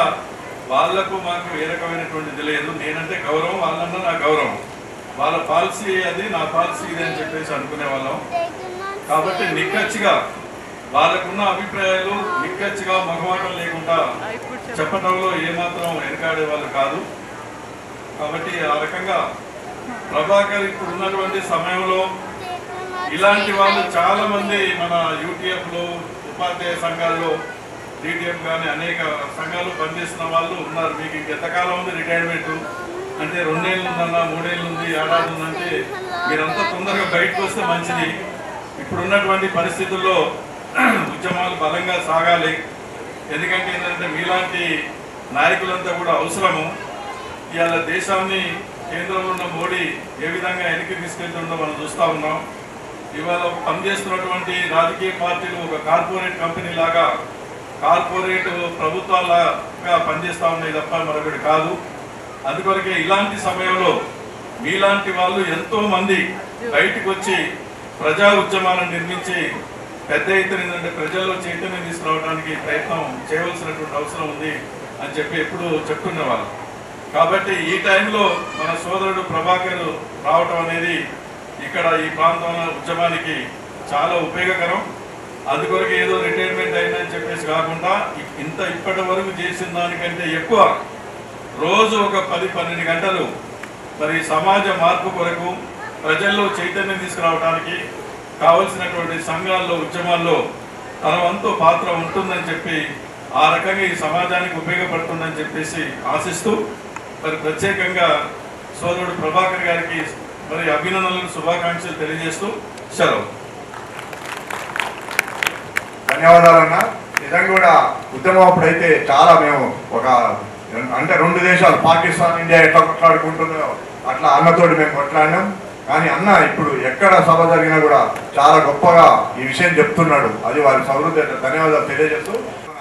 S7: వాళ్లకు మాకు ఏ రకమైనటువంటిది లేదు. నేనంటే గౌరవం, వాళ్ళన్నా నా గౌరవం, వాళ్ళ పాలసీ అది, నా పాలసీ ఇది అని చెప్పేసి అనుకునే వాళ్ళం. కాబట్టి నిక్కచ్చిగా వాళ్ళకున్న అభిప్రాయాలు నిక్కచ్చిగా మొహమాటం లేకుండా చెప్పడంలో ఏమాత్రం వెనకాడే వాళ్ళు కాదు. కాబట్టి ఆ రకంగా ప్రభాకర్ ఇప్పుడు ఉన్నటువంటి సమయంలో ఇలాంటి వాళ్ళు చాలా మంది మన యూటీఎఫ్లో, ఉపాధ్యాయ సంఘాల్లో, డిటిఎఫ్ కానీ అనేక సంఘాలు పనిచేస్తున్న వాళ్ళు ఉన్నారు. మీకు ఇంకెంతకాలం ఉంది రిటైర్మెంట్ అంటే 2 ఏళ్ళు ఉందన్నా, 3 ఏళ్ళు ఉంది, ఏడాది ఉందంటే మీరంతా తొందరగా బయటకు వస్తే మంచిది. ఇప్పుడున్నటువంటి పరిస్థితుల్లో ఉద్యమాలు బలంగా సాగాలి. ఎందుకంటే ఏంటంటే మీలాంటి నాయకులంతా కూడా అవసరము. ఇవాళ దేశాన్ని కేంద్రంలో ఉన్న మోడీ ఏ విధంగా వెనక్కి తీసుకెళ్తుందో మనం చూస్తూ ఉన్నాం. ఇవాళ పనిచేస్తున్నటువంటి రాజకీయ పార్టీలు ఒక కార్పొరేట్ కంపెనీ లాగా, కార్పొరేట్ ప్రభుత్వాలుగా పనిచేస్తూ ఉన్నాయి తప్ప మరొకటి కాదు. అందుకొరకే ఇలాంటి సమయంలో మీలాంటి వాళ్ళు ఎంతో మంది బయటకు వచ్చి ప్రజా ఉద్యమాలను నిర్మించి పెద్ద ఎత్తున ఏంటంటే ప్రజల్లో చైతన్యం తీసుకురావడానికి ప్రయత్నం చేయవలసినటువంటి అవసరం ఉంది అని చెప్పి ఎప్పుడు చెప్తున్నవాళ్ళు. కాబట్టి ఈ టైంలో మన సోదరుడు ప్రభాకర్ రావటం అనేది ఇక్కడ ఈ ప్రాంతంలో ఉద్యమానికి చాలా ఉపయోగకరం. అందుకొరకు ఏదో రిటైర్మెంట్ అయిందని చెప్పేసి కాకుండా ఇప్పటి వరకు చేసిన దానికంటే ఎక్కువ రోజు ఒక 10-12 గంటలు మరి సమాజ మార్పు కొరకు ప్రజల్లో చైతన్యం తీసుకురావడానికి కావలసినటువంటి సంఘాల్లో, ఉద్యమాల్లో తన వంతు పాత్ర ఉంటుందని చెప్పి ఆ రకంగా ఈ సమాజానికి ఉపయోగపడుతుందని చెప్పేసి ఆశిస్తూ మరి ప్రత్యేకంగా సోదరుడు ప్రభాకర్ గారికి మరి అభినందనలు, శుభాకాంక్షలు తెలియజేస్తూ సెలవు.
S8: ధన్యవాదాలన్నా. నిజంగా కూడా ఉద్యమం అప్పుడైతే చాలా మేము అంటే 2 దేశాలు పాకిస్తాన్, ఇండియా ఎట్లా కొట్లాడుకుంటుందో అట్లా అన్నతోటి మేము కొట్లాడినాం. కానీ అన్న ఇప్పుడు ఎక్కడ సభ జరిగినా కూడా చాలా గొప్పగా ఈ విషయం చెప్తున్నాడు. అది వారి సమృద్ధి ధన్యవాదాలు తెలియజేస్తూ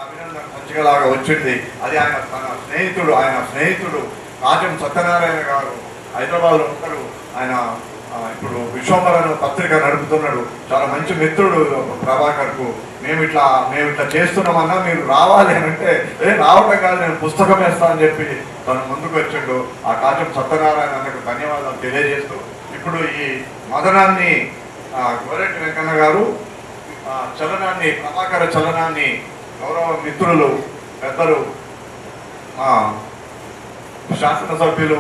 S8: అభినందన సంచికలాగా వచ్చింది. అది ఆయన స్నేహితుడు కాటం సత్యనారాయణ గారు హైదరాబాద్లో ఉంటారు. ఆయన ఇప్పుడు విశ్వంబర పత్రిక నడుపుతున్నాడు. చాలా మంచి మిత్రుడు ప్రభాకర్కు. మేము ఇట్లా చేస్తున్నామన్నా మీరు రావాలి అని అంటే రావటం కాదు, నేను పుస్తకం వేస్తానని చెప్పి తను ముందుకు వచ్చాడు. ఆ కాటం సత్యనారాయణ అన్నకు ధన్యవాదాలు తెలియజేస్తూ ఇప్పుడు ఈ మదనాన్ని గోరెట్టి వెంకన్న గారు చలనాన్ని, ప్రభాకర చలనాన్ని గౌరవ మిత్రులు పెద్దలు శాసనసభ్యులు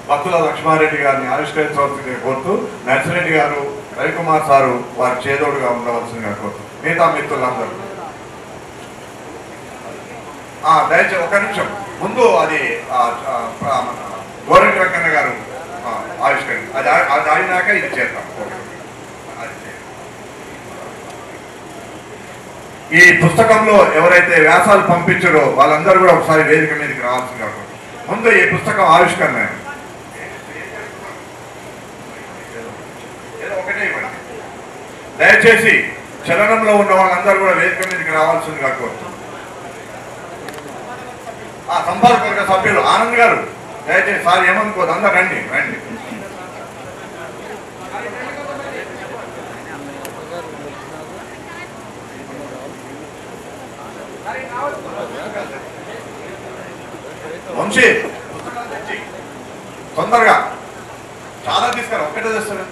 S8: బత్తుల లక్ష్మారెడ్డి గారిని ఆవిష్కరించవలసిందిగా కోరుతూ నర్సిరెడ్డి గారు రవికుమార్ సారు వారి చేదోడుగా ఉండవలసిందిగా కోరుతున్నాను. మిగతా మిత్రులందరూ దయచేసి ఒక నిమిషం ముందు అది గోరెంటి వెంకన్న గారు ఆవిష్కరించి అది అయినాక ఇది చేద్దాం. ఈ పుస్తకంలో ఎవరైతే వ్యాసాలు పంపించారో వాళ్ళందరూ కూడా ఒకసారి వేదిక మీదకి రావాల్సిందిగా ముందు ఈ పుస్తకం ఆవిష్కరణ ఒకటే ఇవ్వండి. దయచేసి చలనంలో ఉన్న వాళ్ళందరూ కూడా వేదిక మీదకి రావాల్సిందిగా కోరుతున్నాం. సంపాదకవర్గ సభ్యులు ఆనంద్ గారు దయచేసి సార్ ఏమనుకోదు, అందరు రండి రండి. వంశీ తొందరగా చాలా తీసుకురా, ఒక్కటే తెస్తారు.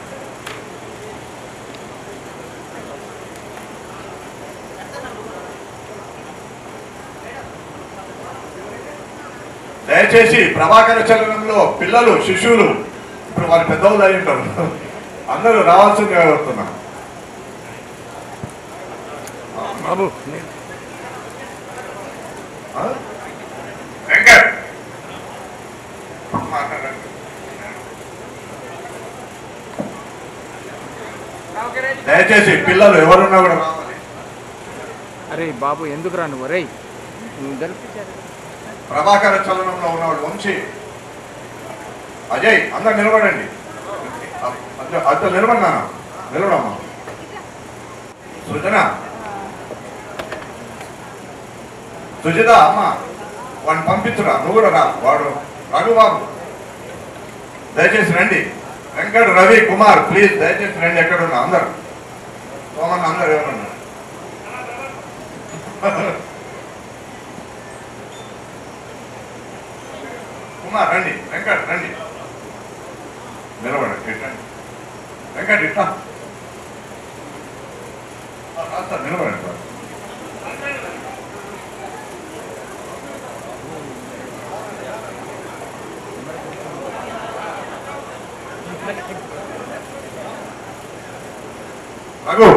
S8: దయచేసి ప్రభాకర చలనంలో పిల్లలు శిశువులు ఇప్పుడు వాళ్ళు పెద్దవాళ్ళు అయి ఉంటారు, అందరూ రావాల్సిందిగా కోరుతున్నా. వెంకట్ దయచేసి పిల్లలు ఎవరున్నా కూడా రావాలి.
S9: అరే బాబు ఎందుకు రాను వరే
S8: ప్రభాకర చలనంలో ఉన్నవాళ్ళు వంశీ అజయ్ అందరు నిలబడండి. అంత నిలబడినా నిలబడమ్మా. సృజన సుజిత అమ్మ వాడిని పంపించురా, నువ్వు కూడా రా. వాడు రఘుబాబు దయచేసి రండి. వెంకట్ రవి కుమార్ ప్లీజ్ దయచేసి రండి. ఎక్కడున్నా అందరు సోమన్న అందరు ఎవరున్నారు? కుమార్ రండి, వెంకట్ రండి, నిలబడండి. ఇట్టండి వెంకట్ ఇట్టా నిలబడండి. రఘు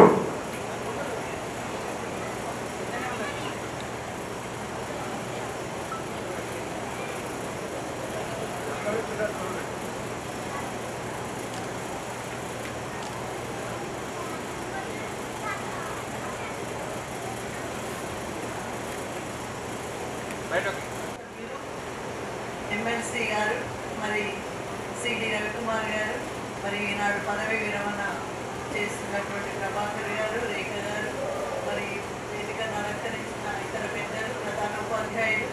S10: ఎమ్మెల్సీ గారు, మరి సిడి రవికుమార్ గారు, మరి ఈనాడు పదవి విరమణ చేస్తున్నటువంటి ప్రభాకర్ గారు, రేఖ గారు, మరి వేదికను అలంకరించిన ఇతర పెద్దలు, ప్రధానోపాధ్యాయులు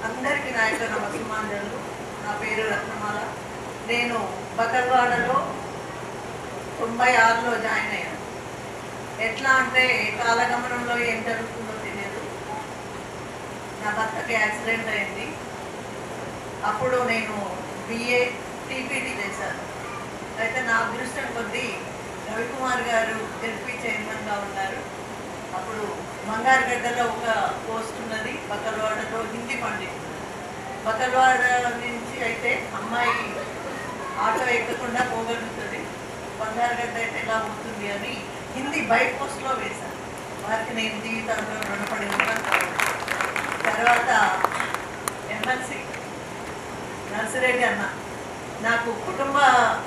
S10: అందరికీ నా యొక్క నమస్కారాలు. నా పేరు రత్నమాల. నేను బకర్వాడలో 96లో జాయిన్ అయ్యాను. ఎట్లా అంటే కాలగమనంలో ఏం జరుగుతుందో తెలియదు. నా భర్తకి యాక్సిడెంట్ అయింది. అప్పుడు నేను బిఏ టీపీటీ చేశాను. అయితే నా అదృష్టం కొద్దీ రవికుమార్ గారు ఎల్పీ చైర్మన్గా ఉన్నారు. అప్పుడు మంగారగడ్డలో ఒక పోస్ట్ ఉన్నది, బకర్వాడలో హిందీ పండితుడు. బకర్వాడ నుంచి అయితే అమ్మాయి ఆటో ఎక్కకుండా పోగలుగుతుంది, బంగారగడ్డ అయితే ఎలా పోతుంది అని హిందీ బై పోస్ట్లో వేశాను. వారికి నేను జీవితంలో రుణపడి ఉన్నాను. తర్వాత ఎమ్మెల్సీ నర్సిరెడ్డి అన్న నాకు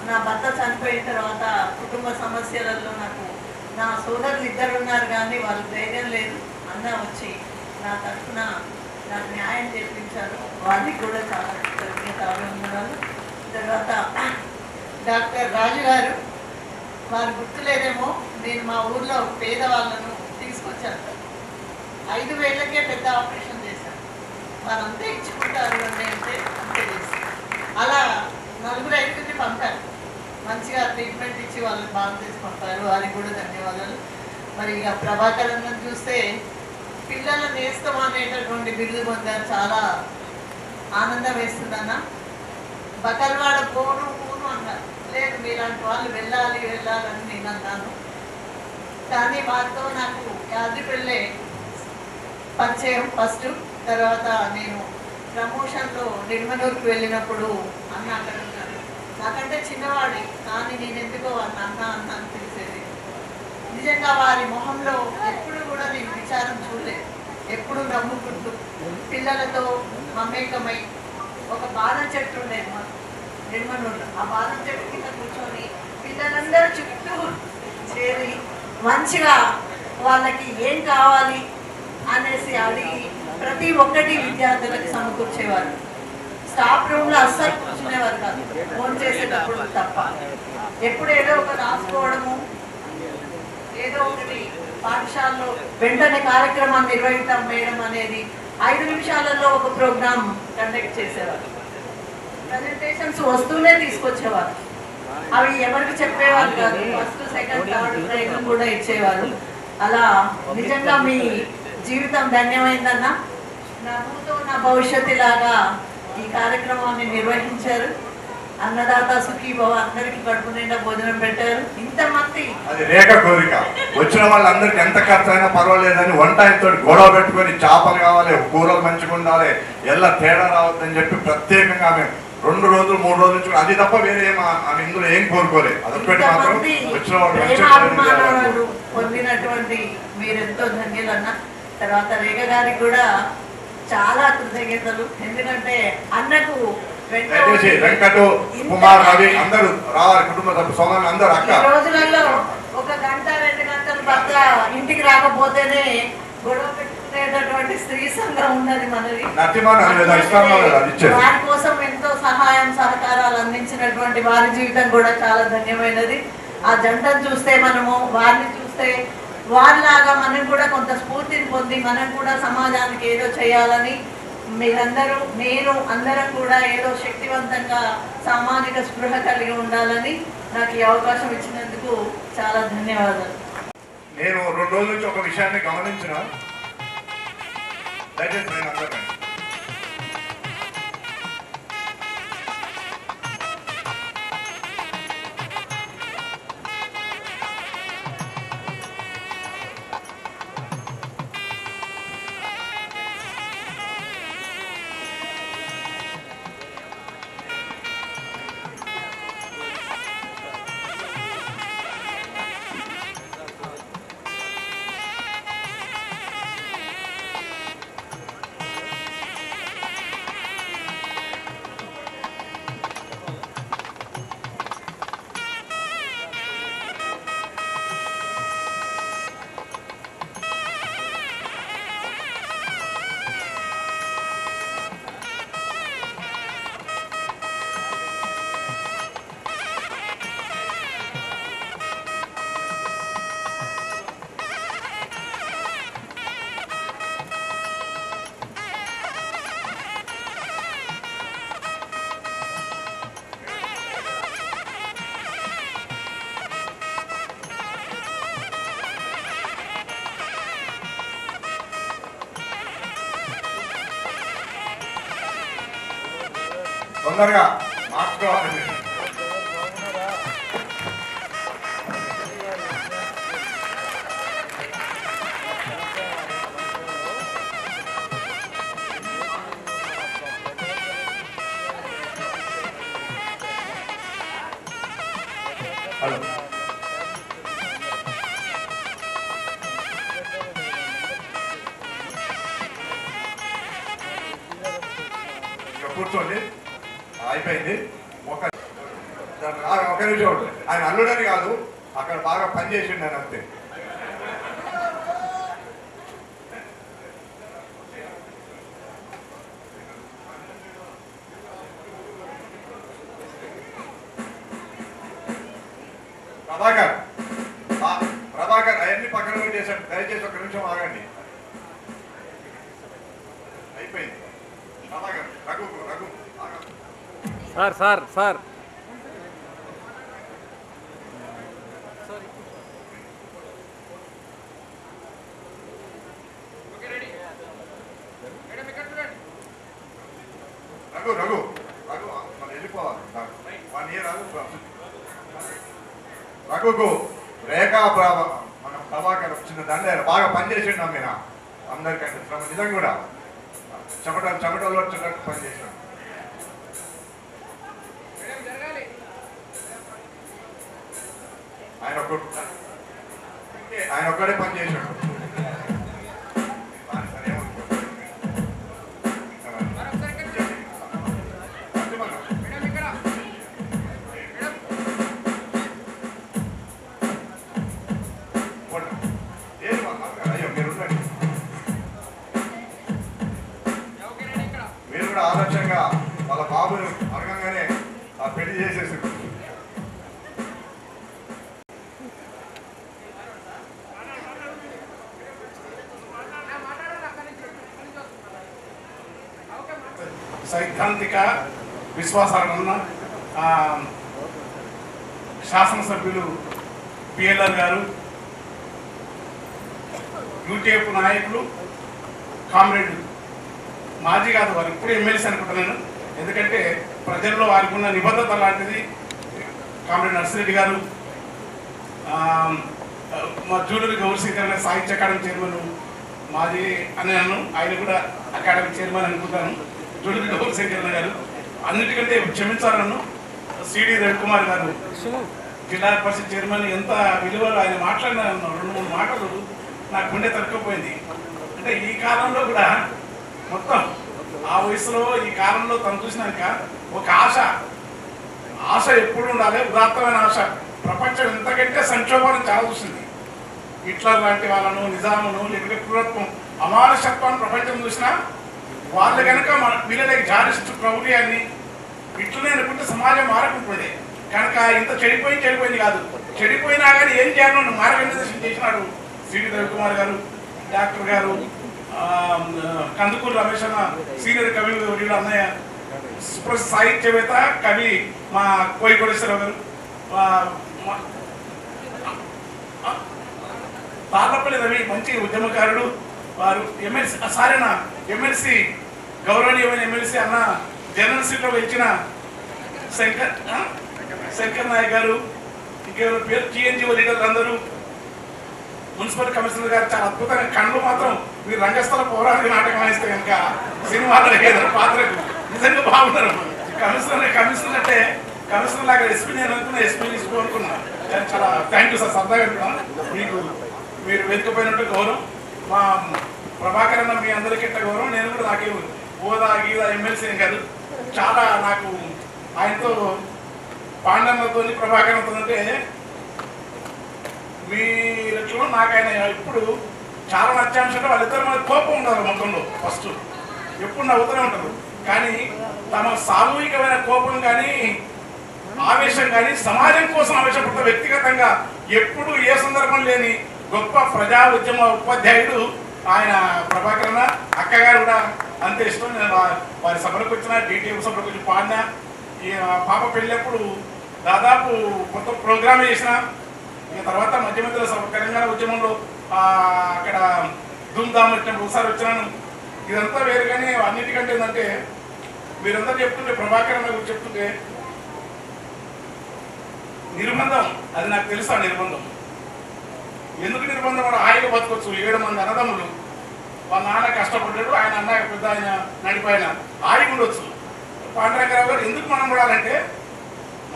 S10: నా భర్త చనిపోయిన తర్వాత కుటుంబ సమస్యలలో నాకు నా సోదరులు ఇద్దరు ఉన్నారు, కానీ వాళ్ళు ధైర్యం లేదు. అన్న వచ్చి నా తరఫున నాకు న్యాయం చేయించారు. వారికి కూడా చాలా కృతజ్ఞతలు. తర్వాత డాక్టర్ రాజు గారు, వారు గుర్తులేదేమో, నేను మా ఊర్లో పేదవాళ్ళను తీసుకొచ్చాను. 5,000కే పెద్ద ఆపరేషన్ చేశాను. వారంతా ఇచ్చుకుంటారు అంటే అంతే చేశాను. అలా 4-5 పంపారు. మంచిగా ట్రీట్మెంట్ ఇచ్చి వాళ్ళని బాగా చేసి పంపారు. వారికి కూడా ధన్యవాదాలు. మరి ఇక ప్రభాకర్ అన్నది చూస్తే పిల్లల నేస్తం అనేటటువంటి బిరుదు పొందారు. చాలా ఆనందం వేస్తుందన్న. బకర్వాడ పోను అన్నారు. లేదు, మీలాంటి వాళ్ళు వెళ్ళాలని నేను అన్నాను. కానీ వారితో నాకు యాదిపల్లె పరిచయం ఫస్ట్. తర్వాత నేను ప్రమోషన్లో నిర్మనూరుకు వెళ్ళినప్పుడు అన్న అక్కడ ఉన్నారు. నాకంటే చిన్నవాడి కానీ నేను ఎందుకో అన్న అని తెలిసేది. నిజంగా వారి మొహంలో ఎప్పుడు కూడా నేను విచారం చూడలేదు. ఎప్పుడు నవ్వుకుంటూ పిల్లలతో మమేకమై ఒక బాదం చెట్టు ఉండేది మాకు నిర్మనూరులో. ఆ బాదం చెట్టు కింద కూర్చొని పిల్లలందరూ చుట్టూ చేరి మంచిగా వాళ్ళకి ఏం కావాలి అనేసి అడిగి ప్రతి ఒక్కటి విద్యార్థులకు సమకూర్చేవారు. స్టాఫ్ రూమ్లో అస్సలు కూర్చునేవారు కాదు, ఫోన్ చేసేటప్పుడు తప్ప. ఎప్పుడు ఏదో ఒక రాసుకోవడము, ఏదో ఒకటి పాఠశాలలో వెంటనే కార్యక్రమాన్ని నిర్వహించడం వేయడం అనేది 5 నిమిషాలలో ఒక ప్రోగ్రామ్ కండక్ట్ చేసేవారు. ప్రజెంటేషన్స్ వస్తూనే తీసుకొచ్చేవారు. అవి ఎవరికి చెప్పేవారు కాదు. ఫస్ట్ సెకండ్ థర్డ్ ప్రైజ్ కూడా ఇచ్చేవారు. అలా నిజంగా మీ జీవితం ధన్యమైందన్న. నవ్వుతో నా భవిష్యత్తు లాగా ఈ కార్యక్రమాన్ని నిర్వహించారు. అన్నదాత సుఖీభవ, అందరికి కడుపు నిండా భోజనం పెట్టారు. ఇంతమంది
S8: అది రేఖ కోరిక. వచ్చిన వాళ్ళందరికీ ఎంత ఖర్చు అయినా పర్వాలేదని వంట ఆయనతో గొడవ పెట్టుకొని చేపలు కావాలి, కూరలు మంచిగా ఉండాలి, ఎలా తేడా రావద్దని చెప్పి ప్రత్యేకంగా మేము 2 రోజులు 3 రోజుల నుంచి అది తప్ప వేరే ఆమె ఇందులో ఏం కోరుకోలేదు. అదొక్కటి మాత్రం వచ్చిన వాళ్ళు
S10: పొందినటువంటి మీరెంతో ధన్యులన్న. తర్వాత రేఖ గారికి కూడా చాలా కృతజ్ఞతలు. ఎందుకంటే అన్నకు
S8: వెంకటు కుమార్ రవి అందరూ రావాలి, కుటుంబ సోదరులు అందరూ. అక్క
S10: రోజులలో 1 గంట 2 గంటలు భర్త ఇంటికి రాకపోతేనే గొడవ పెట్టుకునేటటువంటి స్త్రీ సంఘం ఉన్నది మనది. వారి కోసం ఎంతో సహాయం సహకారాలు అందించినటువంటి వారి జీవితం కూడా చాలా ధన్యమైనది. ఆ జంటను చూస్తే మనము వారిని చూస్తే వారిలాగా మనం కూడా కొంత స్ఫూర్తిని పొంది మనం కూడా సమాజానికి ఏదో చేయాలని మీరందరూ నేను అందరం కూడా ఏదో శక్తివంతంగా సామాజిక స్పృహ కలిగి ఉండాలని నాకు ఈ అవకాశం ఇచ్చినందుకు చాలా ధన్యవాదాలు.
S8: నేను 2 రోజుల నుంచి ఒక విషయాన్ని గమనించిన, దయచేసి నేను అందరినీ తొందరగా మార్చుకోవాలి. హలో, కూర్చోండి. అయిపోయింది. ఒక నిమిషం. ఆయన అల్లుడని కాదు, అక్కడ బాగా పనిచేసిండు అని అంతే. ప్రభాకర్ అవన్నీ పక్కన పెట్టేశాడు. దయచేసి 1 నిమిషం ఆగండి. అయిపోయింది. ప్రభాకర్ రఘు
S9: సార్
S8: రఘు మనం వెళ్ళిపోవాలి. 1 year రఘుకు రేఖా మన ప్రభాకర్ వచ్చిన దాన్ని బాగా పనిచేసిండు. అమ్మిన అందరికంటే శ్రమ నిజంగా కూడా చెమటలు వచ్చేటట్టు పనిచేసాడు. ఒక్కడే పని చేశాడు. మీరు కూడా ఆదర్శంగా వాళ్ళ బాబుని అడగంగానే ఆ పెళ్లి చేసేసి
S11: సైద్ధాంతిక విశ్వాసాలన్న శాసనసభ్యులు పిఎల్ఆర్ గారు, యూటీఎఫ్ నాయకులు కామ్రేడ్ మాజీ కాదు వారు ఇప్పుడు ఎమ్మెల్సీ అనుకుంటున్నాను, ఎందుకంటే ప్రజల్లో వారికి ఉన్న నిబద్ధత లాంటిది. కామ్రేడ్ నర్సిరెడ్డి గారు, మా జూలూరి గౌరశేఖర్ గారు సాహిత్య అకాడమీ చైర్మన్ మాజీ అని నన్ను, ఆయన కూడా అకాడమీ చైర్మన్ అనుకుంటాను. జూలూరి గౌరశేఖర్ గారు, అన్నిటికంటే క్షమించాలి నన్ను, సిడి రవికుమార్ గారు జిల్లా పరిషత్ చైర్మన్, ఎంత విలువలు ఆయన మాట్లాడిన 2-3 మాటలు నాకు గుండె తరుక్కుపోయింది. అంటే ఈ కాలంలో కూడా మొత్తం ఆ వయసులో ఈ కాలంలో తను చూసినాక ఒక ఆశ ఎప్పుడు ఉండాలి, ఉదాత్తమైన ఆశ. ప్రపంచం ఎంతకంటే సంక్షోభాన్ని చాలా చూసింది. హిట్లర్ లాంటి వాళ్ళను, నిజామును, లేకపోతే క్రూరత్వం, అమానుషత్వాన్ని ప్రపంచం చూసినా వాళ్ళు కనుక మన పిల్లలకి జారిస్తూ ప్రౌర్యాన్ని ఇట్లనే అనుకుంటే సమాజం మారకుంటుంది. కనుక ఇంత చెడిపోయింది కాదు, చెడిపోయినా కానీ ఏం చేయాలని మార్గనిర్దేశం చేసినాడు సిడి రవికుమార్ గారు, డాక్టర్ గారు, కందుకూరు రమేష్ అన్న సీనియర్ కవి అన్నయ్య, సుప్రసిద్ధ సాహిత్యవేత్త కవి మా కోయికోటేశ్వరరావు గారు, తాళ్ళపల్లి రవి మంచి ఉద్యమకారుడు, వారు ఎమ్మెల్సీ గౌరవనీయమైన ఎమ్మెల్సీ అన్న జనరల్ సీట్లో ఇచ్చిన శంకర్ నాయక్ గారు, ఇంకెవరు పేరు టీఎన్జిఓ లీడర్లు అందరూ, మున్సిపల్ కమిషనర్ గారు చాలా అద్భుతంగా కళ్ళు మాత్రం మీరు రంగస్థల పౌరాణిక నాటకం వేస్తే కనుక సినిమాలో ఏదైనా పాత్రకు నిజంగా బాగున్నారు. కమిషనర్ అంటే కమిషనర్ లాగా ఎస్పీ నేను అనుకున్నా, ఎస్పీ తీసుకోనుకున్నా. చాలా థ్యాంక్ యూ సార్, సరదాగా అనుకున్నాను. మీరు వెతుకుపోయినట్టు గౌరవం, మా ప్రభాకర్ అన్న మీ అందరికీ ఎట్ట గౌరవం. నేను కూడా నాకేం హోదా గీదా ఎమ్మెల్సీ కాదు, చాలా నాకు ఆయనతో పాండన్నతో ప్రభాకర్తో అంటే మీరెట్లో నాకు ఆయన ఇప్పుడు చాలా నచ్చాంశంటే వాళ్ళిద్దరు మన కోపం ఉండదు ముఖంలో, ఫస్ట్ ఎప్పుడు నవ్వుతూనే ఉంటారు. కానీ తమ సామూహికమైన కోపం కానీ ఆవేశం కానీ సమాజం కోసం ఆవేశపడతారు. వ్యక్తిగతంగా ఎప్పుడు ఏ సందర్భం లేని గొప్ప ప్రజా ఉద్యమ ఉపాధ్యాయుడు ఆయన ప్రభాకర్ అన్న. అక్కగారు కూడా అంతే ఇష్టం. నేను వారి సభలకు వచ్చిన, డిటిఎఫ్ సభలకు వచ్చి పాడినా. ఈ పాప పెళ్ళప్పుడు దాదాపు కొత్త ప్రోగ్రామ్ చేసిన. ఇక తర్వాత మధ్య మధ్యలో తెలంగాణ ఉద్యమంలో అక్కడ ధూమ్ధామ్ వచ్చినప్పుడు ఒకసారి వచ్చినాను. ఇదంతా వేరు. కానీ అన్నిటికంటే ఏంటంటే మీరందరూ చెప్తుంటే, ప్రభాకర్ అన్న గురించి చెప్తుంటే, నిర్బంధం అది నాకు తెలుసు. ఆ నిర్బంధం ఎందుకు నిర్బంధం కూడా హాయిగా బతకొచ్చు. 7 మంది అన్నదమ్ములు, వాళ్ళ నాన్న కష్టపడ్డాడు, ఆయన అన్న పెద్ద ఆయన నడిపాయన హాయిగా ఉండొచ్చు. పాండురంగారావు గారు ఎందుకు మనం పడాలంటే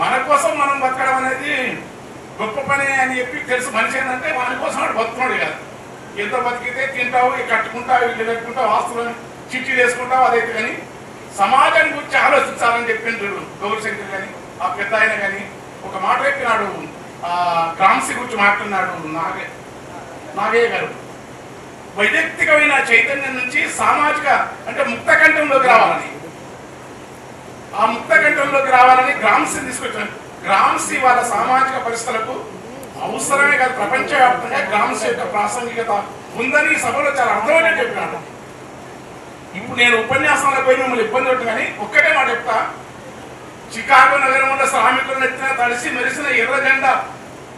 S11: మన కోసం మనం బతకడం అనేది గొప్ప పని అని చెప్పి తెలుసు. మనిషి ఏంటంటే మన కోసం వాడు బతుకున్నాడు కదా. ఎంత బతికితే తింటావు, కట్టుకుంటావు, ఇల్లు కట్టుకుంటావు, ఆస్తులను చిట్టీలు వేసుకుంటావు, అదైతే. కానీ సమాజం గురించి ఆలోచించాలని చెప్పిండ్రు గౌరశంకర్ కానీ ఆ పెద్ద ఆయన కానీ. ఒక మాట చెప్పినాడు, గ్రామ్సీ గురించి మాట్లాడినాడు నాగయ్య గారు. వైయక్తికమైన చైతన్యం నుంచి సామాజిక అంటే ముక్తకంఠంలోకి రావాలని, ఆ ముక్తకంఠంలోకి రావాలని గ్రామ్సీని తీసుకొచ్చాను. గ్రామ్సీ వాళ్ళ సామాజిక పరిస్థితులకు అవసరమే కాదు, ప్రపంచవ్యాప్తంగా గ్రామ్సీ యొక్క ప్రాసంగికత ఉందని సభలో చాలా అర్థమయ్యేట్టు చెప్పినాడు. ఇప్పుడు నేను ఉపన్యాసంలో పోయి మిమ్మల్ని ఇబ్బంది పెట్టు, కానీ ఒక్కటే మాట చెప్తా. చికాగో నగరంలో శ్రామికులను ఎత్తిన తడిసి మెరిసిన ఎర్ర జెండా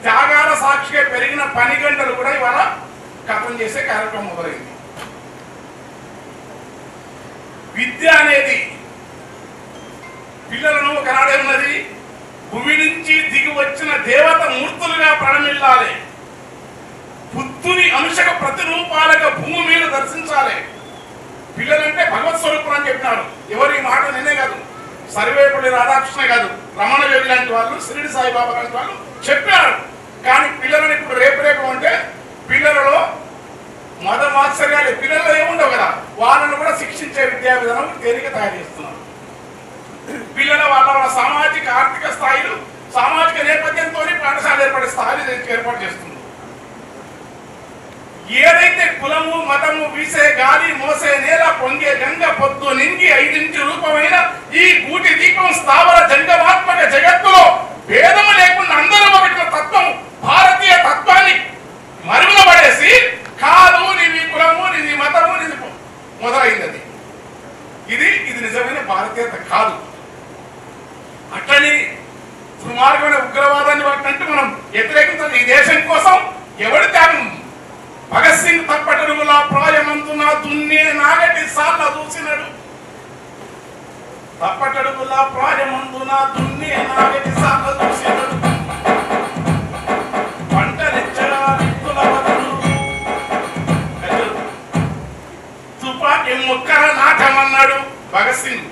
S11: త్యాగాల సాక్షిగా పెరిగిన పని గంటలు కూడా ఇవాళ కథం చేసే కార్యక్రమం మొదలైంది. విద్య అనేది పిల్లలను ఒకనాడే ఉన్నది భూమి నుంచి దిగి వచ్చిన దేవత మూర్తులుగా ప్రణమిల్లాలి. బుద్ధుని అంశక ప్రతిరూపాలుగా భూమి మీద దర్శించాలి. పిల్లలంటే భగవత్ స్వరూపులు అని చెప్పినాడు. ఎవరి మాట నేనే కాదు, సర్వేపల్లి రాధాకృష్ణ కాదు, రమణ యోగి లాంటి వాళ్ళు, షిరిడి సాయిబాబా లాంటి వాళ్ళు చెప్పారు. కానీ పిల్లలని ఇప్పుడు రేపు అంటే పిల్లలలో మత మాత్సర్యాలు పిల్లల్లో ఏముండవు కదా, వాళ్ళను కూడా శిక్షించే విద్యా విధానం తేలిక తయారు చేస్తున్నారు. పిల్లల వాళ్ళ సామాజిక ఆర్థిక స్థాయిలు సామాజిక నేపథ్యంతో పాఠశాల ఏర్పడే స్థాయిలు ఏర్పాటు చేస్తున్నారు. ఏదైతే కులము మతము వీసే గాలి మోసే నేల పొంగే గంగ పొద్దు నింగి ఐదింటి రూపమైన ఈ గూటి దీపం స్థావర జంగమాత్మక జగత్తులో భేదము లేకుండా అందరూ ఒకటి తత్వం భారతీయ తత్వాన్ని మరుగున పడేసి కాదు నీది కులము నీది మతము నీది మొదలైంది. ఇది నిజమైన భారతీయత కాదు. అట్లని దుర్మార్గమైన ఉగ్రవాదాన్ని వాటినంటే మనం వ్యతిరేకించాలి. ఈ దేశం కోసం ఎవరి త్యాగం. భగత్ సింగ్ తప్పటడుగులా ప్రాయమంతున దున్నే నాగటి సార్ల చూసినాడు. తప్పటడుగులా ప్రాయమంతున దున్నే నాగటి సార్ల చూసినాడు. పంటలిచ్చగా విత్తుల బదులు తుపాకి ముక్కర నాటమన్నాడు భగత్ సింగ్.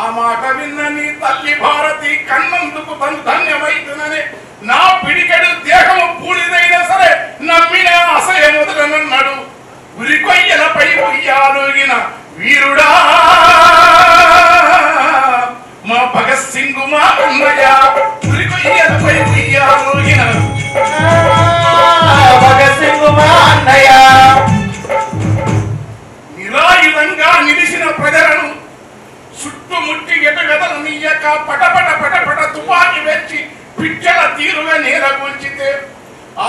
S11: ఆ మాట విన్న నీ తల్లి భారతి కన్నందుకు తను ధన్యమైతుందని నా పిడికెడు దేహము పూడిదైనా సరే నమ్మిన అసహ్య మొదలనన్నాడు. ఉరికొయ్యలపై ఉయ్యాలుగిన వీరుడా మా భగత్ సింగ్ మా అన్నయ్య. ఉరికొయ్యలపై ఉయ్యాలుగిన భగత్ సింగ్ మా అన్నయ్య. నిరాయుధంగా నిలిచిన ప్రజలను చుట్టుముట్టి ఎటగదలు నీయక పటపట పటపట తుపాకి వెచ్చి పిచ్చల తీరుగా నేరగొల్చితే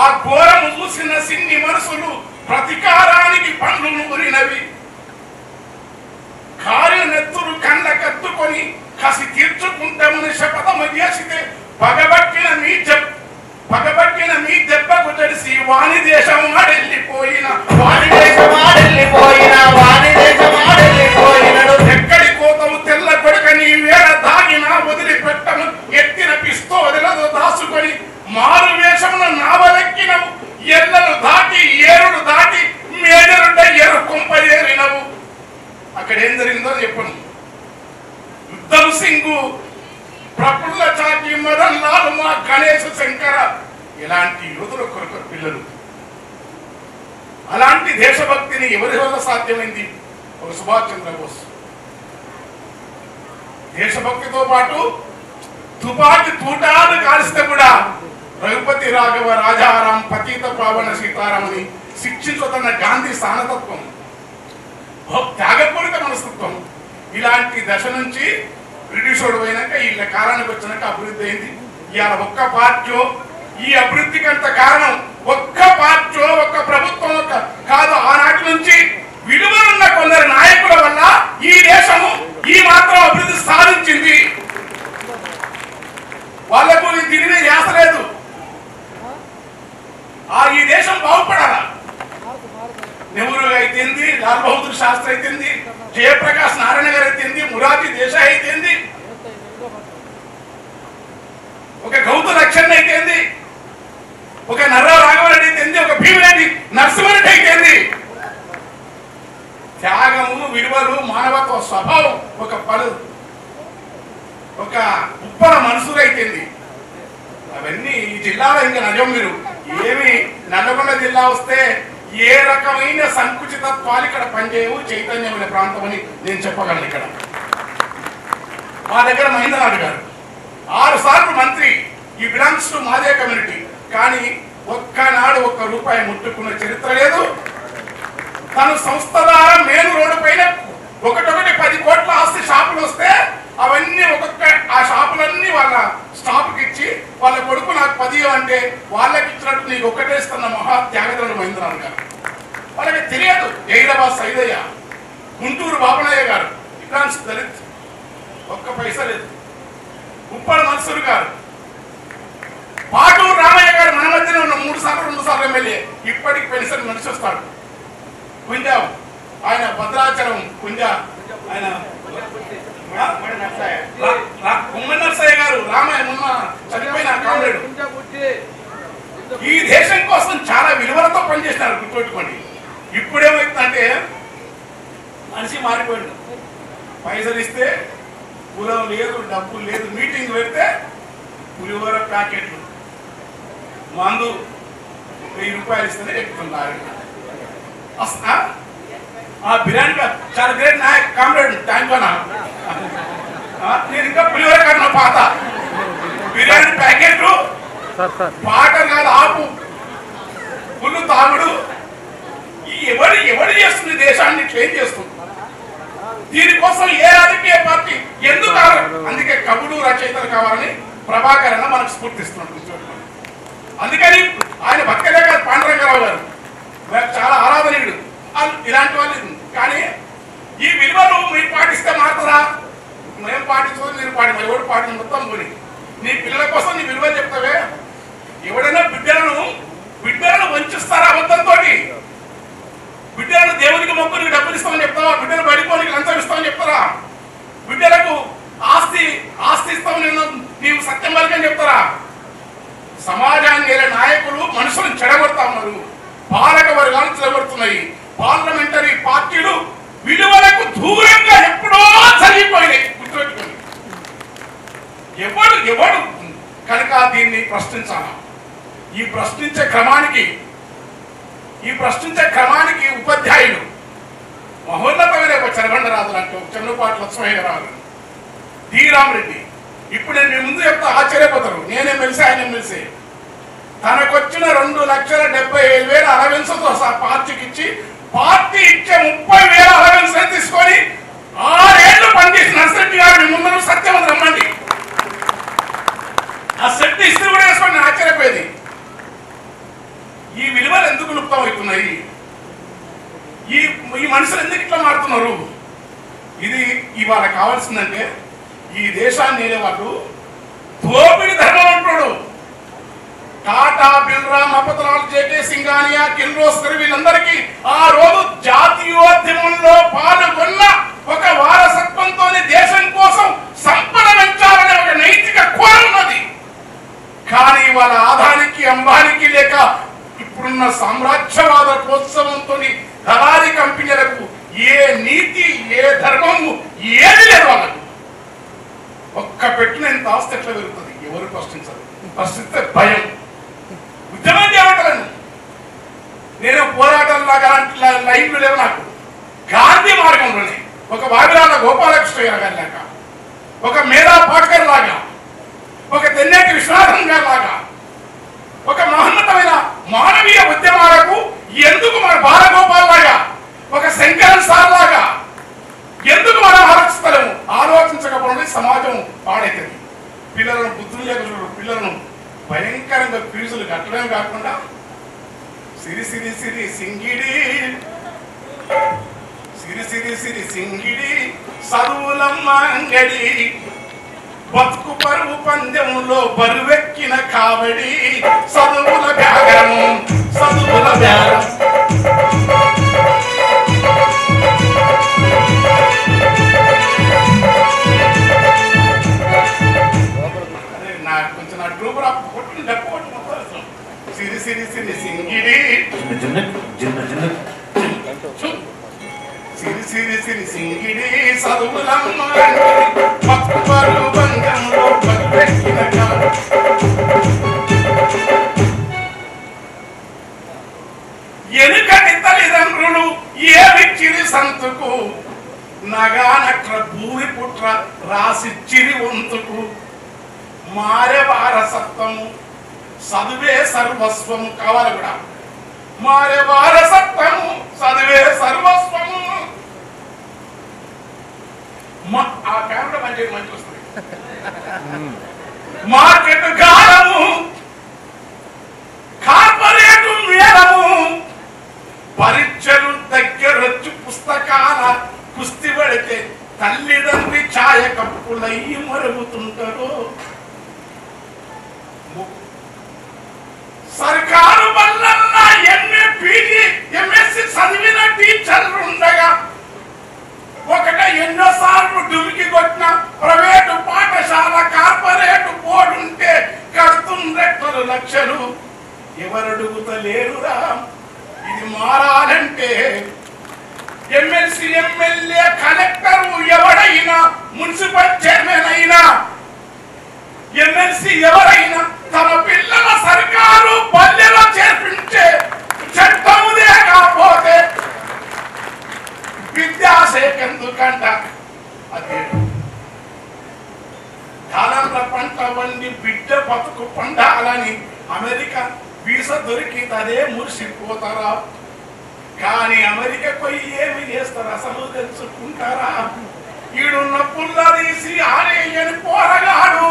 S11: ఆ ఘోరము చూసిన సిన్ని మనసులు ప్రతీకారానికి పండ్లు నూరినవి. కారు నెత్తురు కండ్ల కత్తుకొని కసి తీర్చుకుంటామని శపథము చేసితే పగబట్టిన మీ దెబ్బకు తెలిసి వాణి దేశం ఆడెళ్ళిపోయిన ఎక్కడి కోతము తెల్ల కొడుక నీ వేళ దాగినా వదిలిపెట్టము. ఎత్తిన పిస్తోలతో దాచుకొని మారు వేషమును నావలెక్కినవు. ఎల్లలు దాటి ఏరుడు దాటి మేజరుడ ఎరు కుంపయేరినవు. అక్కడ ఏం జరిగిందో చెప్పను. ఉద్ధవ్ సింగు, ప్రఫుల్ల చాకి, మదన్ లాల్, మా గణేష్ శంకర ఇలాంటి యోధుల కొరకు పిల్లలు. అలాంటి దేశభక్తిని ఎవరి వల్ల సాధ్యమైంది? ఒక సుభాష్ చంద్రబోస్. దేశభక్తితో పాటు తుపాకి తూటాలు కాల్స్తే కూడా రఘుపతి రాఘవ రాజారాం పతీత పావన సీతారామని శిక్షించుతున్న గాంధీ స్థానతత్వం, త్యాగపూరిత మనస్తత్వం. ఇలాంటి దశ నుంచి బ్రిటిషోడు పోయినాక వీళ్ళ కాలానికి వచ్చినాక అభివృద్ధి అయింది. ఇవాళ ఒక్క పార్టీ ఈ అభివృద్ధికి అంత కారణం ఒక్క పార్టీ ఒక్క ప్రభుత్వం కాదు. ఆనాటి నుంచి విలువలున్న కొందరు నాయకుల వల్ల ఈ దేశము ఈ మాత్రం అభివృద్ధి సాధించింది. వాళ్లకు దీని మీద ధ్యాస లేదు. ఈ దేశం బాగుపడాలా. నెహ్రూ అయితేంది, లాల్ బహదూర్ శాస్త్రి అయితేంది, జయప్రకాష్ నారాయణ గారు అయితేంది, మురార్జీ దేశాయ్ అయితేంది, ఒక గౌతమ్ లక్ష్మణ్ అయితేంది, ఒక నర్రా రాఘవరెడ్డి అయితేంది, ఒక భీమిరెడ్డి నరసింహారెడ్డి అయితేంది. త్యాగము, విలువలు, మానవత్వ స్వభావం ఒక ఉప్పల మనసులు అయితేంది. అవన్నీ ఈ జిల్లాలో ఇంకా నిజం. మీరు ఏమి నల్లగొండ జిల్లా వస్తే ఏ రకమైన సంకుచితత్వాలు ఇక్కడ పనిచేయవు. చైతన్యమైన ప్రాంతం అని నేను చెప్పగలను. ఇక్కడ మా దగ్గర మహేంద్రనాథ్ గారు 6 సార్లు మంత్రి. ఈ బిలాంగ్స్ టు మాదే కమ్యూనిటీ. కానీ ఒక్కనాడు ₹1 ముట్టుకున్న చరిత్ర లేదు. తను సంస్థ ద్వారా మెయిన్ రోడ్డు పైన ఒకటి 10 కోట్ల ఆస్తి షాపులు వస్తే అవన్నీ ఒక్కొక్క ఆ షాపులన్నీ వాళ్ళ స్టాఫ్కి ఇచ్చి వాళ్ళ కొడుకు నాకు 10 అంటే వాళ్ళకి ఇచ్చినట్టు నీకు ఒక్కటే ఇస్తున్న మహా త్యాగదరుడు మహేంద్రనాథ్ గారు. వాళ్ళకి తెలియదు. హైదరాబాద్ సైదయ్య, గుంటూరు బాబనయ్య గారు, ఇలాంటి దళిత్, ఒక్క పైసా లేదు. ఉప్పల్ మన్సూర్ గారు, పాటూరు రామయ్య గారు మన మధ్యనే ఉన్న 2 సార్లు ఎమ్మెల్యే. ఇప్పటికి పెన్షన్ మనిషి వస్తాడు. కుంజా ఆయన భద్రాచలం కుంజా ఆయన ఉమ్మడి నర్సయ్య గారు రామయ్య మొన్న చనిపోయిన కామ్రేడు. ఈ దేశం కోసం చాలా విలువలతో పనిచేసినారు. గుర్తుపెట్టుకోండి. ఇప్పుడేమవుతుందంటే మనిషి మారిపోయాడు. పైసలు ఇస్తే కులం లేదు, డబ్బులు లేదు. మీటింగ్ పెడితే పులిహోర ప్యాకెట్లు, మందు, 1000 రూపాయలు ఇస్తేనే ఎక్కుతున్నారు. ఆ బిర్యానీ చాలా great Nayak comrade thank you. నేను ఇంకా పులిహోర కన్నా పాత బిర్యానీ ప్యాకెట్ పాట కాదు ఆపు పుల్లు తాగుడు ఎవరు చేస్తుంది దేశాన్ని క్లెయిమ్ చేస్తుంది. దీనికోసం ఏ రాజకీయ పార్టీ ఎందుకు? అందుకే కవులు రచయితలు కావాలని ప్రభాకర్ అన్న మనకు స్ఫూర్తిస్తున్నాడు. అందుకని ఆయన భక్తలే కాదు పాండురంగారావు గారు చాలా ఆరాధనీయుడు ఇలాంటి వాళ్ళు. కానీ ఈ విలువలు మీరు పాటిస్తే మారుతారా? మేము పాటించదు మీరు ఎవడు పాటి మొత్తం కొని నీ పిల్లల కోసం నీ విలువలు చెప్తావే. ఎవడైనా బిడ్డలను వంచిస్తారా? అబద్ధంతో బిడ్డలను దేవునికి మొక్కునికి డబ్బులు ఇస్తామని చెప్తావా? బిడ్డలు బడిపోనికి లంచం ఇస్తామని చెప్తారా? బిడ్డలకు ఆస్తి ఇస్తామని నీవు సత్యం వరకని చెప్తారా? సమాజాన్ని నాయకులు మనుషులను చెడగొడతా ఉన్నారు. పాలక వర్గాలు చెడగొడుతున్నాయి. పార్లమెంటరీ పార్టీలు విలువలకు దూరంగా ఎప్పుడో జరిగిపోయినాయి. గుర్తుపెట్టుకోండి. ఎవడు కనుక దీన్ని ప్రశ్నించాలా? ఈ ప్రశ్నించే క్రమానికి ఉపాధ్యాయులు మహోన్నతమైన చరబండరాజులు అంటే చెన్నపాటి లక్ష్మయ్య గారు, డి రామరెడ్డి. ఇప్పుడు నేను మీ ముందు చెప్తా ఆశ్చర్యపోతారు. నేనే మెలిసి ఆయన మెలిసి తనకొచ్చిన 2,70,000 అలవెన్స్తో పార్టీకి ఇచ్చి పార్టీ ఇచ్చే 30,000 అలవెన్స్ తీసుకొని 6 ఏళ్ళు పనిచేసి నర్సిరెడ్డి గారు మీ ముందు సత్యం రమ్మండి. ఆ శక్తి ఇస్త్రీ కూడా వేసుకోండి. ఆశ్చర్యపోయేది. ఈ విలువలు ఎందుకు లుప్తం అవుతున్నాయి? ఈ మనుషులు ఎందుకు ఇట్లా మారుతున్నారు? ఇది ఇవాళ కావాల్సిందంటే ఈ దేశాన్ని నేనేవాళ్ళు దోపిడి ధర్మం అంటాడు. టాటా, బిర్లా, మపతలాల్, జేకే సింఘానియా, కిర్లోస్కర్ వీళ్ళందరికీ ఆ రోజు జాతీయోద్యమంలో పాల్గొన్న ఒక వారసత్వంతోనే దేశం కోసం సంపద పెంచాలనే ఒక నైతిక కోరం ఉన్నది. కానీ వాళ్ళ ఆదానికి అంబానికి లేక ఇప్పుడున్న సామ్రాజ్యవాద ప్రోత్సవంతో దళారీ కంపెనీలకు ఏ నీతి ఏ ధర్మము ఏది లేదు. వాళ్ళకు ఒక్క పెట్టిన ఇంత ఆస్తి ఎట్లా పెరుగుతుంది? ఎవరు ప్రశ్నించరు. ప్రశ్నిస్తే భయం. ఉద్యమం చేయమంటాను నేను. పోరాటంలాగా అలాంటి లైన్లు లేవు నాకు. గాంధీ మార్గంలోనే ఒక వావిరాల గోపాలకృష్ణ గారి లాగా, ఒక మేధా పాట్కర్ లాగా, ఒక తెన్నేటి విశ్వనాథన్ గారి లాగా, ఒక మహోన్నతమైన మానవీయ ఉద్యమాలకు ఎందుకు మన బాలగోపాల్ లాగా, ఒక శంకరన్ సార్ లాగా ఎందుకు మనం ఆలోచిస్తలేము? ఆలోచించకపోవడం సమాజం పాడైతుంది. పిల్లలను బుద్ధులు లేక చూడు. పిల్లలను భయంకరంగా ఫీజులు కట్టడం కాకుండా సిరి సిరి సిరి సింగిడి చదువులమ్మ అంగడి బతుకు పరువు పందెంలో బరువెక్కిన కావడి చదువుల బ్యాగము చదువుల బ్యాగం. నాకు కొంచెం నా ట్రూప్ కొట్టిన డబ్బు కొట్టి మొత్తం సిరి సిరి సిరి సింగిడి సిరి సిరి సిరి సింగిడి చదువులమ్మ బతుకు పరువు పందెంలో బరువెక్కిన కావడి. ఎనుకటి తల్లిదండ్రులు ఏమిచ్చిరి సంతుకు నగానక్ర భూమి పుట్ర రాసిచ్చిరి వంతుకు మారే వారసత్వము చదువే సర్వస్వము. కావాలి కూడా మారే వారసత్వము చదువే సర్వస్వము. ఆ కెమెరా మంచి వస్తుంది. మార్కెట్ గాలము కార్పొరేటు మేళము పరీక్షలు దగ్గరొచ్చి పుస్తకాల కుస్తీ పడితే తల్లిదండ్రి ఛాయ కప్పులయ్యి మరుగుతుంటారు. సర్కారు బళ్ళన్నా ఎంఏ పీజీ ఎంఎస్సి చదివిన టీచర్లు ఉండగా ఒకట ఎన్నోసార్లు డుమికి కొట్టిన ప్రైవేటు పాఠశాల కార్పొరేటు బోర్డు ఉంటే కడుతుండ్రెక్కలు లక్షలు. ఎవరు అడుగుతలేరురా? ఇది మారాలంటే ఎమ్మెల్సీ ఎమ్మెల్యే కలెక్టర్ ఎవడైనా మున్సిపల్ చైర్మన్ అయినా ఎమ్మెల్సీ ఎవరైనా తమ పిల్లల సర్కారు పల్లెలో చేర్పించే మంది బిడ్డ బతుకు పండాలని అమెరికా వీసా దొరికి అదే మురిసిపోతారా? కానీ అమెరికా పోయి ఏమి చేస్తారు అసలు తెలుసుకుంటారా? ఈడున్న పుల్ల తీసి ఆరేయని పోరగాడు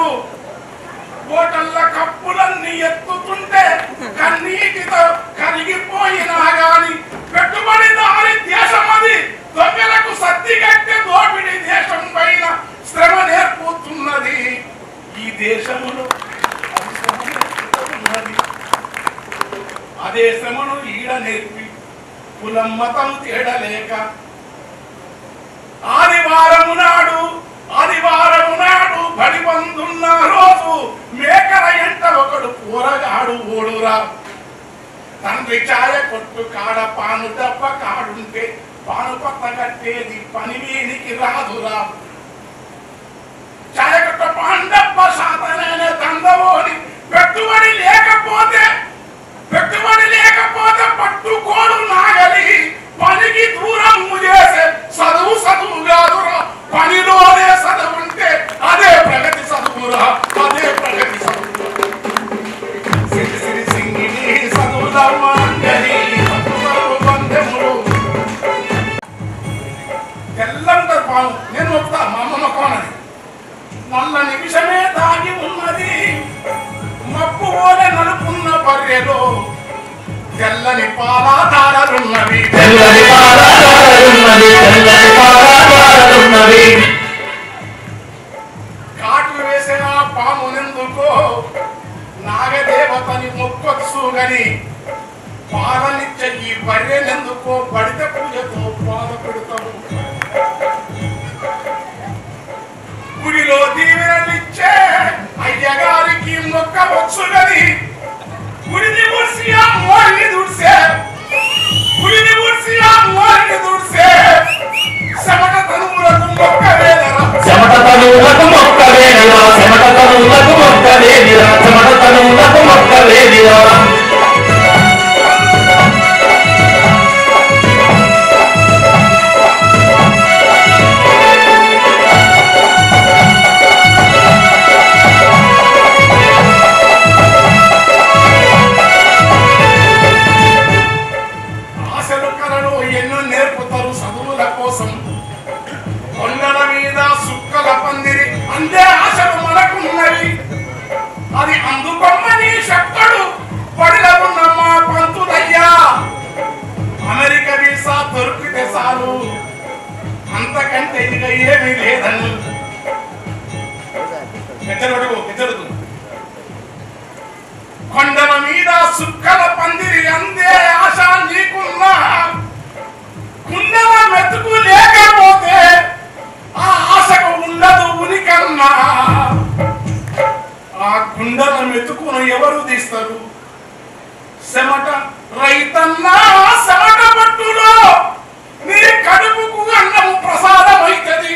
S11: హోటళ్ళ కప్పులన్నీ ఎత్తుతుంటే కన్నీటితో కరిగిపోయినా గాని పెట్టుబడిదారి దేశం అది, దొంగలకు సత్తి కట్టే దోపిడి దేశం పైన శ్రమ నేర్పుతున్నది. ఈ దేశంలో అదే శ్రమను ఈడ నేర్పి కులం మతం తేడలేక ఆదివారము నాడు బడి బందున్న రోజు మేకల ఎంట ఒకడు కూరగాడు ఓడురా. తండ్రి ఛాయ కొట్టు కాడ పాను దెబ్బ కాడుంటే పాను పత్త కట్టేది పని వీనికి రాదురా. ఛాయ కొట్ట పాను దెబ్బ శాతనే దండవోని పెట్టుబడి లేకపోతే పట్టుకోడు నాగలి పనికి దూరం చేసే చదువు కాదురా. పనిలోనే చదువుంటే అదే ప్రగతి చదువురా, అదే ప్రగతి చదువు. సిరి సింగిని చదువులమ్మంగని బంధములు తెల్లంటారు పాము. నేను చెప్తా మా అమ్మమ్మ కోనని నల్ల నిమిషమే దాగి ఉన్నది మప్పు ఓలే నలుపున్న బర్రెలో తెల్లని పాలాధారున్నవి. కాట్లు వేసిన పామునెందుకో నాగదేవతని మొక్కొచ్చు గని పాలనిచ్చే ఈ బర్రెనెందుకో బడిత పూజతో పాద పెడతాము. గుడిలో దీవెనలిచ్చే అయ్యగారికి మొక్కవచ్చు గని గుడిని ఊడ్చి ఆ మోరిని దుడ్సే చెమట తనువులకు మొక్కవేదరా. అంతకంటే ఇక ఏమీ లేదని కొండల మీద సుక్కల పందిరి అందే ఆశ నీకున్నా కుండల మెతుకు లేకపోతే ఆ ఆశకు ఉండదు ఉనికన్నా. ఆ కుండల మెతుకును ఎవరు తీస్తారు? చెమట రైతన్నా చెమట పట్టులో నీ కడుపుకు అన్నము ప్రసాదం అవుతుంది.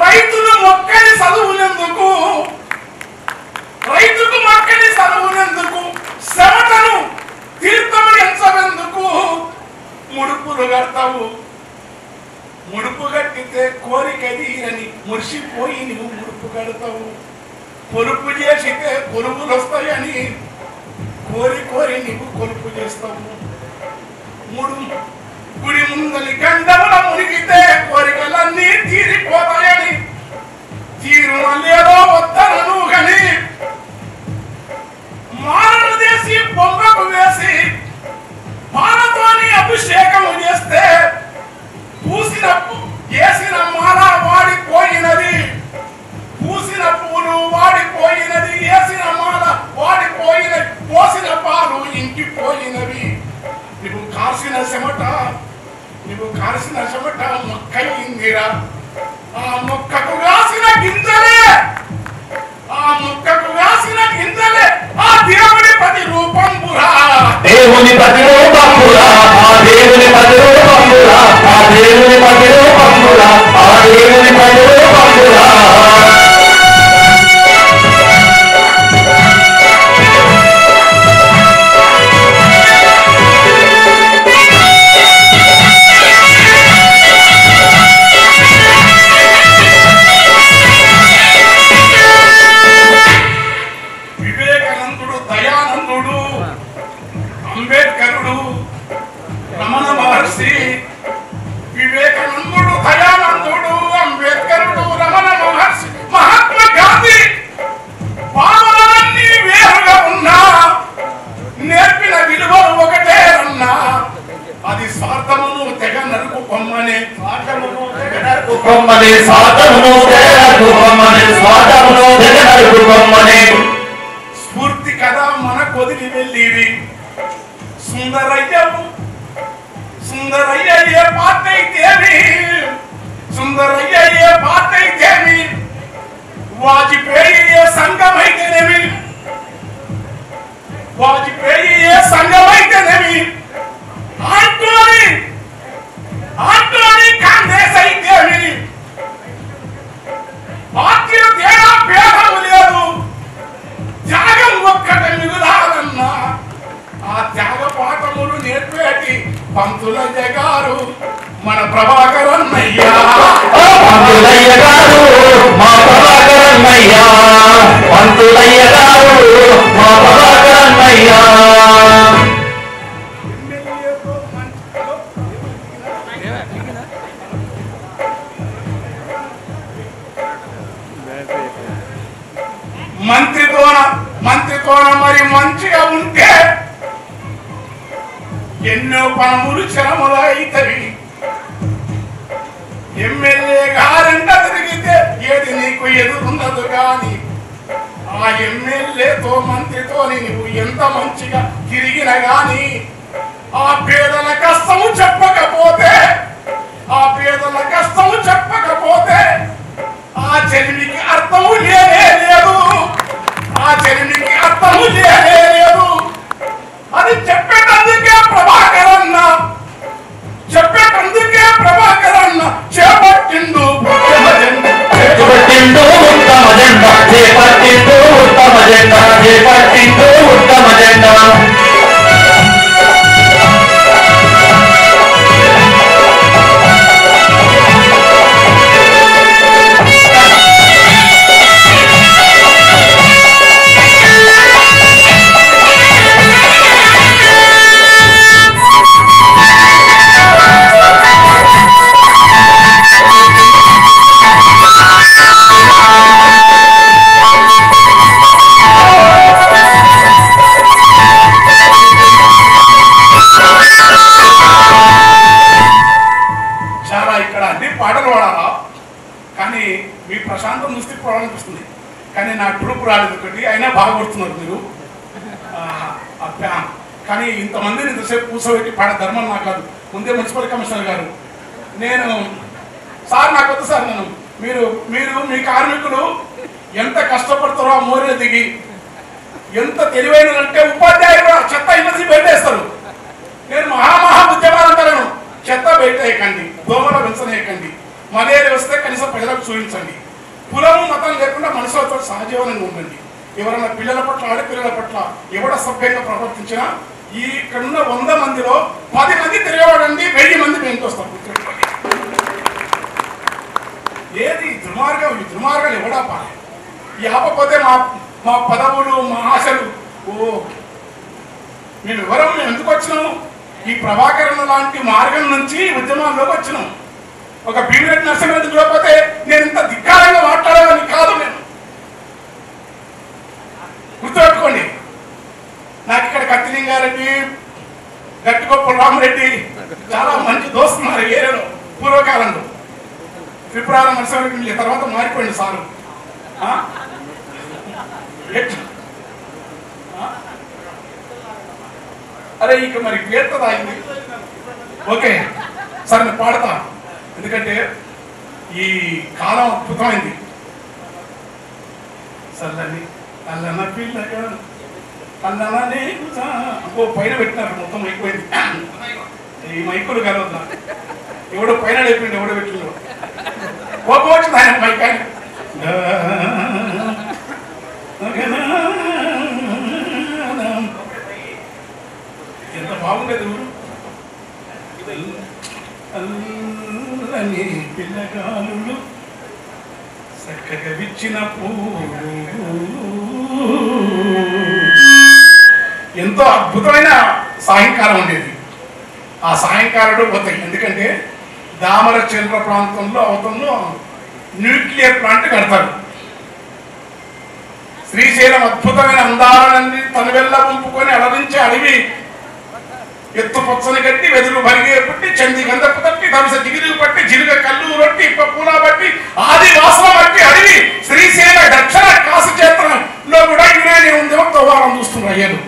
S11: రైతులు మొక్కని చదువునందుకు చెమటను తీర్థము ఎంచబెందుకు ముడుపులు కడతావు. ముడుపు కట్టితే కోరిక తీరని మురిసిపోయి నువ్వు ముడుపు కడతావు. పొలుపు చేసితే పొరుగులు వస్తాయని కోరి నీవు కొలుపు చేస్తావు. గుడి ముందలి గండముల మునిగితే కోరికలన్నీ తీరిపోతాయని తీరున లేదో వద్దనను గని మాలను చేసి బొమ్మకు వేసి పాలతోని అభిషేకము చేస్తే వేసిన మాల వాడిపోయినది, పూసిన పూలు వాడిపోయినది, వేసిన మాల వాడిపోయినది, పోసిన పాలు ఇంకిపోయినవి. నువ్వు కాసిన చెమట మొక్కయిందిరా. ఆ మొక్కకు కాసిన గింజలే ఆ దేవుని ప్రతిరూపంబురా.
S12: పొమ్మని స్వాతమును తెగనడుపు పొమ్మని స్వాతమును తెగనడుపు పొమ్మని
S11: స్ఫూర్తి కదా మన కొదిలి వెళ్ళివి సుందరయ్యవు సుందరయ్య ఏ పాట అయితేమి సుందరయ్య ఏ పాట అయితేమి వాజ్పేయి ఏ సంఘమైతేనేమి వాజ్పేయి ఏ సంఘమైతేనేమి ఆంటోని కాంగ్రెస్ అయితేమి పార్టీల తేడా భేదము లేదు త్యాగం ఒక్కట మిగులాలన్నా ఆ త్యాగ పాఠములు నేర్పేటి పంతులయ్య గారు మన ప్రభాకరన్నయ్య
S12: పంతులయ్య గారు మా ప్రభాకరన్నయ్య పంతులయ్య గారు మా ప్రభాకరన్నయ్య
S11: మంత్రితోన మరి మంచిగా ఉంటే ఎన్నో పనులు శ్రమలు అవుతాయి ఎమ్మెల్యే గారంట తిరిగితే ఏది నీకు ఎదురున్నదు గాని ఆ ఎమ్మెల్యేతో మంత్రితో నువ్వు ఎంత మంచిగా తిరిగిన గాని ఆ పేదల కష్టము చెప్పకపోతే ఆ చెలిమికి అర్థము లేనే లేదు అది చెప్పేటందుకే ప్రభాకరన్న చేపట్టిండు ఉత్తమ జెండా చేపట్టిండు ఉత్తమ జెండా కానీ నా ట్రూప్ రాలేదు ఒకటి అయినా బాగా కొడుతున్నారు మీరు కానీ ఇంతమందిని ఇంతసేపు కూర్చోబెట్టి పాడ ధర్మం నాకు కాదు ముందే మున్సిపల్ కమిషనర్ గారు నేను సార్ నాకు వద్దు సార్ నేను మీరు మీ కార్మికులు ఎంత కష్టపడతారో ఆ మోరిని దిగి ఎంత తెలివైనదంటే ఉపాధ్యాయులు చెత్త ఇమసి బయటేస్తారు నేను మహా ఉద్యమాలంటాను చెత్త బయటేయకండి దోమల పెంచనేయకండి మలేరియా వస్తే కనీసం ప్రజలకు చూపించండి కులము మతం లేకుండా మనుషులతో సహజీవనంగా ఉండండి ఎవరైనా పిల్లల పట్ల ఆడపిల్లల పట్ల ఎవడ సభ్యంగా ప్రవర్తించినా ఈ ఇక్కడున్న 100 మందిలో 10 మంది తిరిగేవాడండి 1000 మంది మేము వస్తాం ఏది దుర్మార్గాలు ఎవడా పాలే ఈ ఆపపోతే మా పదవులు మా ఆశలు మేము ఎందుకు వచ్చినాము ఈ ప్రభాకరణ లాంటి మార్గం నుంచి ఉద్యమాల్లోకి వచ్చినాం ఒక భీమిరెడ్డి నరసింహారెడ్డి చూడకపోతే నేను ఇంత ధిక్కారంగా మాట్లాడాలని కాదు నేను గుర్తుపెట్టుకోండి నాకు ఇక్కడ కత్తిలింగారెడ్డి గట్టిగొప్ప రామరెడ్డి చాలా మంచి దోస్తున్నారు ఏరియాలో పూర్వకాలంలో త్రిపురాల నరసింహారెడ్డి తర్వాత మారిపోయింది సారు అరే ఇక మరి పేరుతో అయింది ఓకే సార్ నేను పాడతా ఎందుకంటే ఈ కాలం అద్భుతమైంది చల్లని అల్లన పిల్లగా అల్లనే ఇంకో పైన పెట్టినారు మొత్తం అయిపోయింది ఈ మైకులు కలవద్దా ఎవడో పైన అయిపోయింది ఎవడో పెట్టిన కోపం వచ్చింది ఆయన మైక్ ఆయన ఎంత బాగుండేది ఊరు అల్లని పిల్లగాలు చక్కగా విచ్చిన ఎంతో అద్భుతమైన సాయంకాలం ఉండేది ఆ సాయంకాలంలో పోతాయి ఎందుకంటే దామరచంద్ర ప్రాంతంలో అవతంలో న్యూక్లియర్ ప్లాంట్ కడతారు శ్రీశైలం అద్భుతమైన అందాలన్నీ తనవెల్ల పంపుకొని అలరించి అడవి ఎత్తు పచ్చని గట్టి వెదురు బరిగే పుట్టి చంది గంధపు తట్టి ధనుస జిగిరి పట్టి జిలుగ కల్లు రొట్టి పూల బట్టి ఆది వాసన బట్టి అడివి శ్రీశైల దక్షిణ కాశీ క్షేత్రంలో కూడా యురేనియం ఉందేమో తవ్వాలని చూస్తున్నారు అయ్యారు.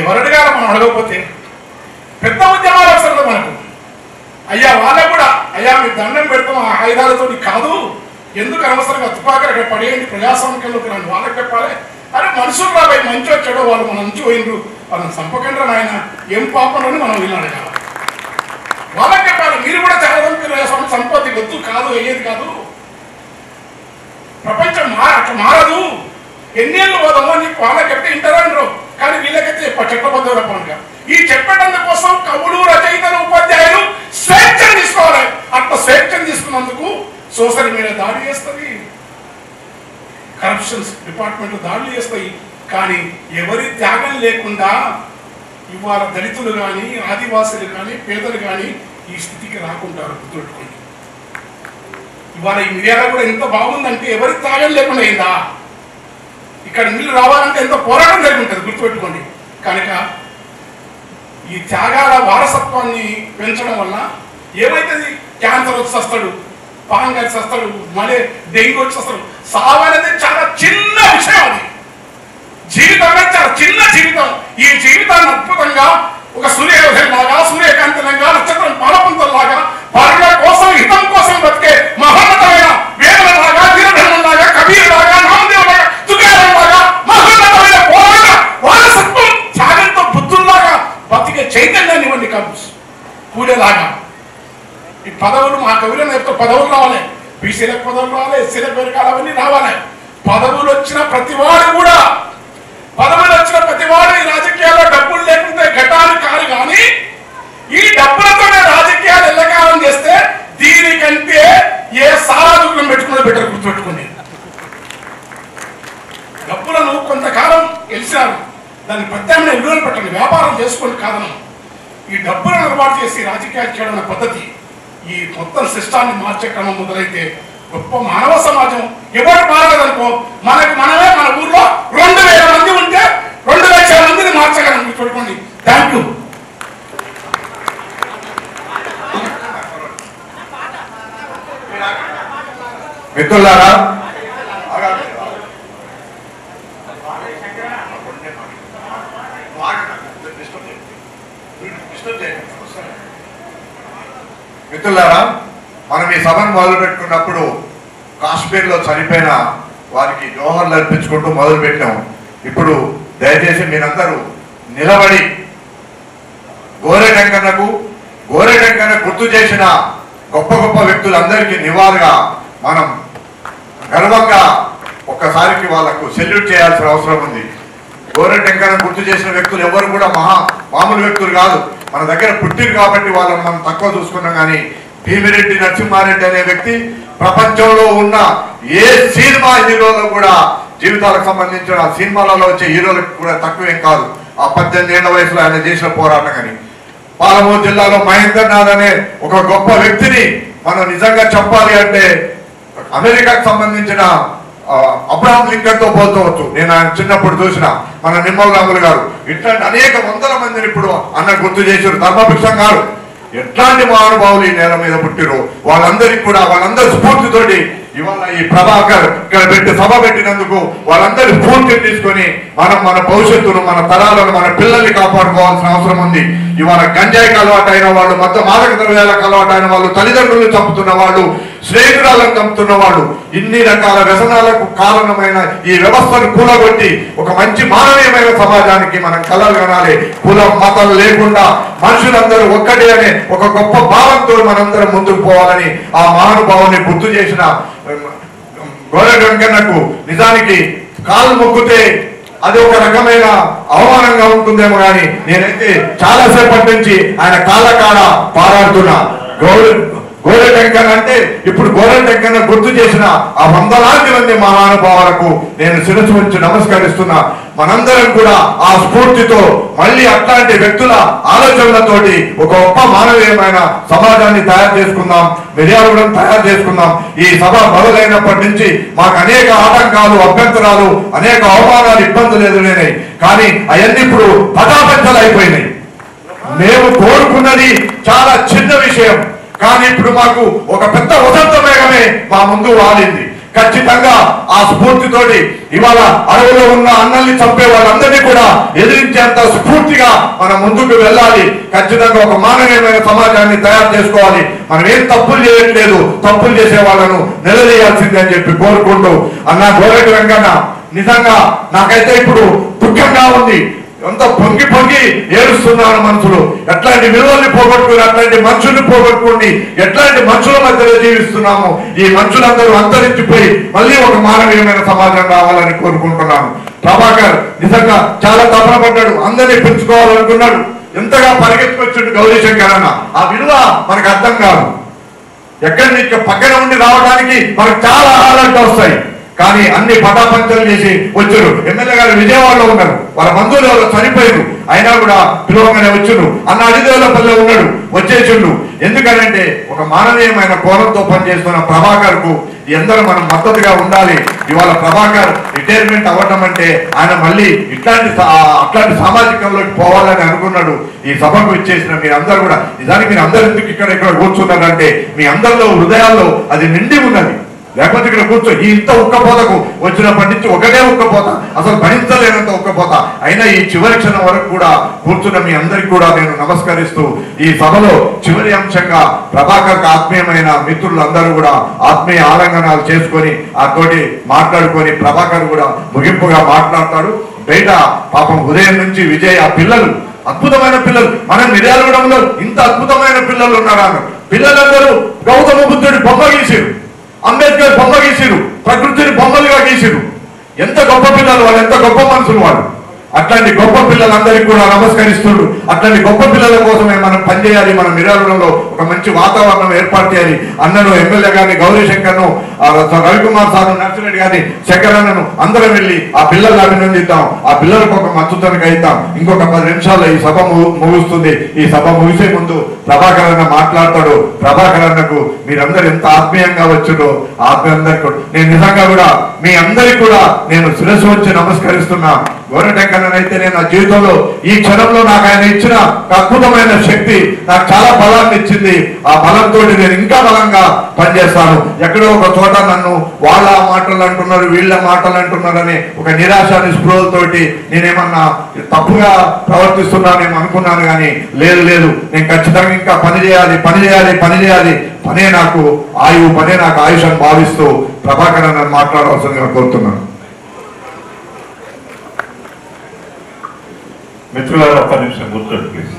S11: ఎవరు అడగాల మనం అడగకపోతే? పెద్ద ఉద్యమాలు అవసరం మనకు. అయ్యా వాళ్ళకు కూడా అయ్యా మీరు దండం పెడతాం ఆ ఆయుధాలతో కాదు, ఎందుకు అనవసరంగా తుపాకులు అక్కడ పడేయండి, ప్రజాస్వామ్యంలోకి నన్ను వాళ్ళకి చెప్పాలి. అరే మనుషులు రాబోయే మంచి వచ్చాడో వాళ్ళు మన నుంచి పోయినరు, వాళ్ళని చంపకుండా ఆయన ఏం పాపంలోని మనం వీళ్ళు అడగాలి. వాళ్ళకి చెప్పాలి మీరు కూడా చాలా మంది సంపత్తి వద్దు కాదు అయ్యేది కాదు, ప్రపంచం అట్లా మారదు, ఎన్నేళ్ళు పోదామో నీకు వాళ్ళకి చెప్తే ఇంటరాండ్రు. కానీ వీళ్ళకైతే చట్టబద్ధ పనుగా ఈ చెప్పేటందుకోసం కవులు రచయితలు ఉపాధ్యాయులు స్వేచ్ఛను తీసుకోవాలి. అట్లా స్వేచ్ఛను తీసుకున్నందుకు సోషల్ మీడియా దాడి చేస్తుంది, కరప్షన్స్ డిపార్ట్మెంట్లు దాడులు చేస్తాయి. కానీ ఎవరి త్యాగం లేకుండా ఇవాళ దళితులు కానీ ఆదివాసులు కానీ పేదలు కానీ ఈ స్థితికి రాకుంటారు. గుర్తుపెట్టుకోండి. ఇవాళ ఈ మీడియాలో కూడా ఎంత బాగుందంటే ఎవరి త్యాగం లేకుండా అయిందా? ఇక్కడ నీళ్ళు రావాలంటే ఎంత పోరాటం జరిగి ఉంటుంది. గుర్తుపెట్టుకోండి. కనుక ఈ త్యాగాల వారసత్వాన్ని పెంచడం వల్ల ఏమైతుంది? క్యాన్సర్ వచ్చి వస్తాడు, పాంగస్ వస్తాడు, మళ్ళీ డెంగ్యూ వచ్చి వస్తాడు. సావు అనేది చాలా చిన్న విషయం, అది జీవితం అనేది చాలా చిన్న జీవితం. ఈ జీవితాన్ని అద్భుతంగా ఒక సూర్యోదయం లాగా, సూర్యకాంతిలాగా, నక్షత్రం పాలపుంతల్లాగా, పరుల కోసం హితం కోసం బతికే మహోన్నతమైన వేదనలాగా, వీరధర్మంలాగా, కబీర్లాగా, నామదేవులాగా, తుకారంలాగా మహోన్నతమైన పోరాట వారసత్వం త్యాగంతో బుద్ధుల్లాగా బతికే చైతన్యాన్ని ఇవ్వండి. కూడేలాగా ఈ పదవులు మా కవులను ఎంతో పదవులు రావాలి, బీసీలకు పదవులు రావాలి, ఎస్సీలకు వెనకాల అవన్నీ రావాలి. పదవులు వచ్చిన ప్రతివాడు కూడా ఈ రాజకీయాల్లో డబ్బులు లేకుంటే ఘటాలు కాదు. కానీ ఈ డబ్బులతోనే రాజకీయాలు ఎల్లకాలం చేస్తే దీనికంటే ఏ సారాదుకులను పెట్టుకునే బెటర్. గుర్తుపెట్టుకుని డబ్బులను కొంతకాలం గెలిచినారు, దాన్ని ప్రత్యామ్నాయ విలువలు పెట్టండి, వ్యాపారం చేసుకోండి కాదనం. ఈ డబ్బులను అలవాటు చేసి రాజకీయాలు చేయడం పద్ధతి ఈ మొత్తం సిస్టాన్ని మార్చే క్రమం మొదలైతే గొప్ప మానవ సమాజం ఎవరు మారలేదనుకో, మనమే మన ఊర్లో 2000 మంది ఉంటే 2 లక్షల మందిని మార్చగలం. చూడుకోండి. Thank you.
S8: మిత్రులారా, మనం ఈ సభను మొదలు పెట్టుకున్నప్పుడు కాశ్మీర్లో చనిపోయిన వారికి జోహర్లు అర్పించుకుంటూ మొదలు పెట్టాం. ఇప్పుడు దయచేసి మీరందరూ నిలబడి గోరెటెంకన్న గుర్తు చేసిన గొప్ప గొప్ప వ్యక్తులందరికీ నివాళిగా మనం గర్వంగా ఒక్కసారికి వాళ్ళకు సెల్యూట్ చేయాల్సిన అవసరం ఉంది. గోరెటెంకన్న గుర్తు చేసిన వ్యక్తులు ఎవరు కూడా మామూలు వ్యక్తులు కాదు. మన దగ్గర పుట్టిరు కాబట్టి వాళ్ళని మనం తక్కువ చూసుకున్నాం. కానీ భీమిరెడ్డి నరసింహారెడ్డి అనే వ్యక్తి ప్రపంచంలో ఉన్న ఏ సినిమా హీరోలో కూడా జీవితాలకు సంబంధించిన సినిమాలలో వచ్చే హీరోలకు కూడా తక్కువేం కాదు. ఆ 18 ఏళ్ల వయసులో ఆయన చేసిన పోరాటం. కానీ పాలమూరు జిల్లాలో మహేంద్రనాథ్ అనే ఒక గొప్ప వ్యక్తిని మనం నిజంగా చెప్పాలి అంటే అమెరికాకు సంబంధించిన అబ్రహాం లింకన్ తో పోల్చవచ్చు. నేను ఆయన చిన్నప్పుడు చూసిన మన నిమ్మల రాములు గారు ఇట్లాంటి అనేక వందల మందిని ఇప్పుడు అన్న గుర్తు చేశారు. ధర్మభిక్షం గారు ఎట్లాంటి మహానుభావులు ఈ నేల మీద పుట్టిరు. వాళ్ళందరికీ కూడా వాళ్ళందరి స్ఫూర్తితోటి ఇవాళ ఈ ప్రభాకర్ ఇక్కడ పెట్టి సభ పెట్టినందుకు వాళ్ళందరి స్ఫూర్తిని తీసుకొని మనం మన భవిష్యత్తును, మన తరాలను, మన పిల్లల్ని కాపాడుకోవాల్సిన అవసరం ఉంది. ఇవాళ గంజాయికి అలవాటు అయిన వాళ్ళు, మొత్తం మాదక ద్రవ్యాలకు అలవాటు అయిన వాళ్ళు, తల్లిదండ్రులను చంపుతున్న వాళ్ళు, స్నేహితురాలను చంపుతున్న వాళ్ళు, ఇన్ని రకాల వ్యసనాలకు కారణమైన ఈ వ్యవస్థను కూలగొట్టి ఒక మంచి మానవీయమైన సమాజానికి మనం కలలు కనాలి. కులం మతం లేకుండా మనుషులందరూ ఒక్కటే అనే ఒక గొప్ప భావంతో మనందరం ముందుకు పోవాలని ఆ మహానుభావుని గుర్తు చేసిన గోరెటెంకన్నకు నిజానికి కాలు మొక్కితే అది ఒక రకమైన అవమానంగా ఉంటుందేమో. కానీ నేనైతే చాలాసేపటి నుంచి ఆయన కాళ్ళ కాడ పారాడుతున్నా. గోరెటెంకన్న అంటే ఇప్పుడు గోరెటెంకన్న గుర్తు చేసిన ఆ వందలాది మంది మహానుభావులకు నేను శిరస్సు ఉంచి నమస్కరిస్తున్నా. మనందరం కూడా ఆ స్ఫూర్తితో మళ్ళీ అట్లాంటి వ్యక్తుల ఆలోచనలతోటి ఒక గొప్ప మానవీయమైన సమాజాన్ని తయారు చేసుకుందాం, మిర్యాలగూడెం తయారు చేసుకుందాం. ఈ సభ మొదలైనప్పటి నుంచి మాకు అనేక ఆటంకాలు, అభ్యంతరాలు, అనేక అవమానాలు, ఇబ్బందులు ఎదురైనాయి. కానీ అవన్నీ ఇప్పుడు పటాపంచలు అయిపోయినాయి. మేము కోరుకున్నది చాలా చిన్న విషయం, కానీ ఇప్పుడు మాకు ఒక పెద్ద వసంత మేఘమే మా ముందు వాలింది. ఖచ్చితంగా ఆ స్ఫూర్తితోటి ఇవాళ అడవులో ఉన్న అన్నల్ని చంపే వాళ్ళందరినీ కూడా ఎదిరించేంత స్ఫూర్తిగా మనం ముందుకు వెళ్ళాలి. ఖచ్చితంగా ఒక మానవీయమైన సమాజాన్ని తయారు చేసుకోవాలి. మనం ఏం తప్పులు చేయట్లేదు, తప్పులు చేసే వాళ్ళను నిలదీయాల్సిందే అని చెప్పి కోరుకుంటూ అన్న గోరెడ్డి వెంకన్న, నిజంగా నాకైతే ఇప్పుడు దుఃఖంగా ఉంది. ఎంత పొంగి పొంగి ఏడుస్తున్నాను మనసులో. ఎట్లాంటి విలువల్ని పోగొట్టుకుని, అట్లాంటి మనుషుల్ని పోగొట్టుకుని, ఎట్లాంటి మనుషుల మధ్యలో జీవిస్తున్నాము. ఈ మనుషులందరూ అంతరించిపోయి మళ్ళీ ఒక మానవీయమైన సమాజం రావాలని కోరుకుంటున్నాను. ప్రభాకర్ నిజంగా చాలా తపన పడ్డాడు, అందరినీ పెంచుకోవాలనుకున్నాడు. ఎంతగా పరిగెత్తుకొచ్చాడు గౌరీశంకర్ అన్న. ఆ విలువ మనకు అర్థం కాదు. ఎక్కడి నుంచి పక్కన ఉండి రావడానికి మనకు చాలా ఆహారాలు వస్తాయి, కానీ అన్ని పటాపంచలు చేసి వచ్చారు. ఎమ్మెల్యే గారు విజయవాడలో ఉన్నారు, వాళ్ళ బంధువులు ఎవరు చనిపోయారు, అయినా కూడా పిలవగానే వచ్చును. అన్న అడిదేవులపల్లి ఉన్నాడు, వచ్చేసిండు. ఎందుకనంటే ఒక మానవీయమైన కోణంతో పనిచేస్తున్న ప్రభాకర్ కు అందరూ మనం మద్దతుగా ఉండాలి. ఇవాళ ప్రభాకర్ రిటైర్మెంట్ అవ్వడం అంటే ఆయన మళ్ళీ అట్లాంటి సామాజికంలోకి పోవాలని అనుకున్నాడు. ఈ సభకు ఇచ్చేసిన మీరందరూ కూడా, నిజానికి మీరు అందరు ఎందుకు ఇక్కడ కూర్చున్నారంటే మీ అందరిలో హృదయాల్లో అది నిండి ఉన్నది. లేకపోతే ఇక్కడ కూర్చో ఇంత ఉక్కపోతకు వచ్చినప్పటి నుంచి ఒకటే ఉక్కపోత, అసలు భరించలేనంత ఉక్కపోత. అయినా ఈ చివరి క్షణం వరకు కూడా కూర్చున్న మీ అందరికి కూడా నేను నమస్కరిస్తూ ఈ సభలో చివరి అంశంగా ప్రభాకర్ ఆత్మీయమైన మిత్రులందరూ కూడా ఆత్మీయ ఆలింగనాలు చేసుకొని ఆ తోటి మాట్లాడుకొని ప్రభాకర్ కూడా ముగింపుగా మాట్లాడతాడు. బయట పాపం ఉదయం నుంచి విజయ్ ఆ పిల్లలు అద్భుతమైన పిల్లలు, మనం మిర్యాలగూడెంలో ఇంత అద్భుతమైన పిల్లలు ఉన్నారా? పిల్లలందరూ గౌతమ బుద్ధుడి బొమ్మ గీసారు, అంబేద్కర్ బొమ్మ గీసిరు, ప్రకృతిని బొమ్మలుగా గీసిరు. ఎంత గొప్ప పిల్లలు వాళ్ళు, ఎంత గొప్ప మనుషులు వాళ్ళు. అట్లాంటి గొప్ప పిల్లలందరికీ కూడా నమస్కరిస్తుడు. అట్లాంటి గొప్ప పిల్లల కోసమే మనం పనిచేయాలి. మన మిర్యాలగూడెంలో ఒక మంచి వాతావరణం ఏర్పాటు చేయాలి. అన్నను, ఎమ్మెల్యే గారిని, గౌరీశంకర్ను, రవికుమార్ సార్, నర్సిరెడ్డి గారిని, శంకరన్నను అందరం వెళ్ళి ఆ పిల్లల్ని అభినందిద్దాం. ఆ పిల్లలకు ఒక మద్దతునికి అయిద్దాం. ఇంకొక 10 నిమిషాల్లో ఈ సభ ముగుస్తుంది. ఈ సభ ముగిసే ముందు ప్రభాకర్ అన్న మాట్లాడతాడు. ప్రభాకర్ అన్నకు మీరందరూ ఎంత ఆత్మీయంగా వచ్చారో ఆత్మీయందరికీ నేను నిజంగా కూడా మీ అందరికీ కూడా నేను శిరస్సు వచ్చి నమస్కరిస్తున్నా. గోరెటెంకన్ననైతే నేను నా జీవితంలో ఈ క్షణంలో నాకు ఆయన ఇచ్చిన అద్భుతమైన శక్తి నాకు చాలా బలాన్ని ఇచ్చింది. ఆ బలంతో నేను ఇంకా బలంగా పనిచేస్తాను. ఎక్కడో ఒక చోట నన్ను వాళ్ళ మాటలు అంటున్నారు, వీళ్ళ మాటలు అంటున్నారని ఒక నిరాశ నిస్పృహలతోటి నేనేమన్నా తప్పుగా ప్రవర్తిస్తున్నానేమో అనుకున్నాను, కానీ లేదు, నేను ఖచ్చితంగా ఇంకా పని చేయాలి. పనే నాకు ఆయువు, పనే నాకు ఆయుష్ అని భావిస్తూ ప్రభాకర్ అన్న మాట్లాడవలసిందిగా కోరుతున్నాను.
S7: మిత్రులారా ఒక్క నిమిషం కూర్చోండి ప్లీజ్.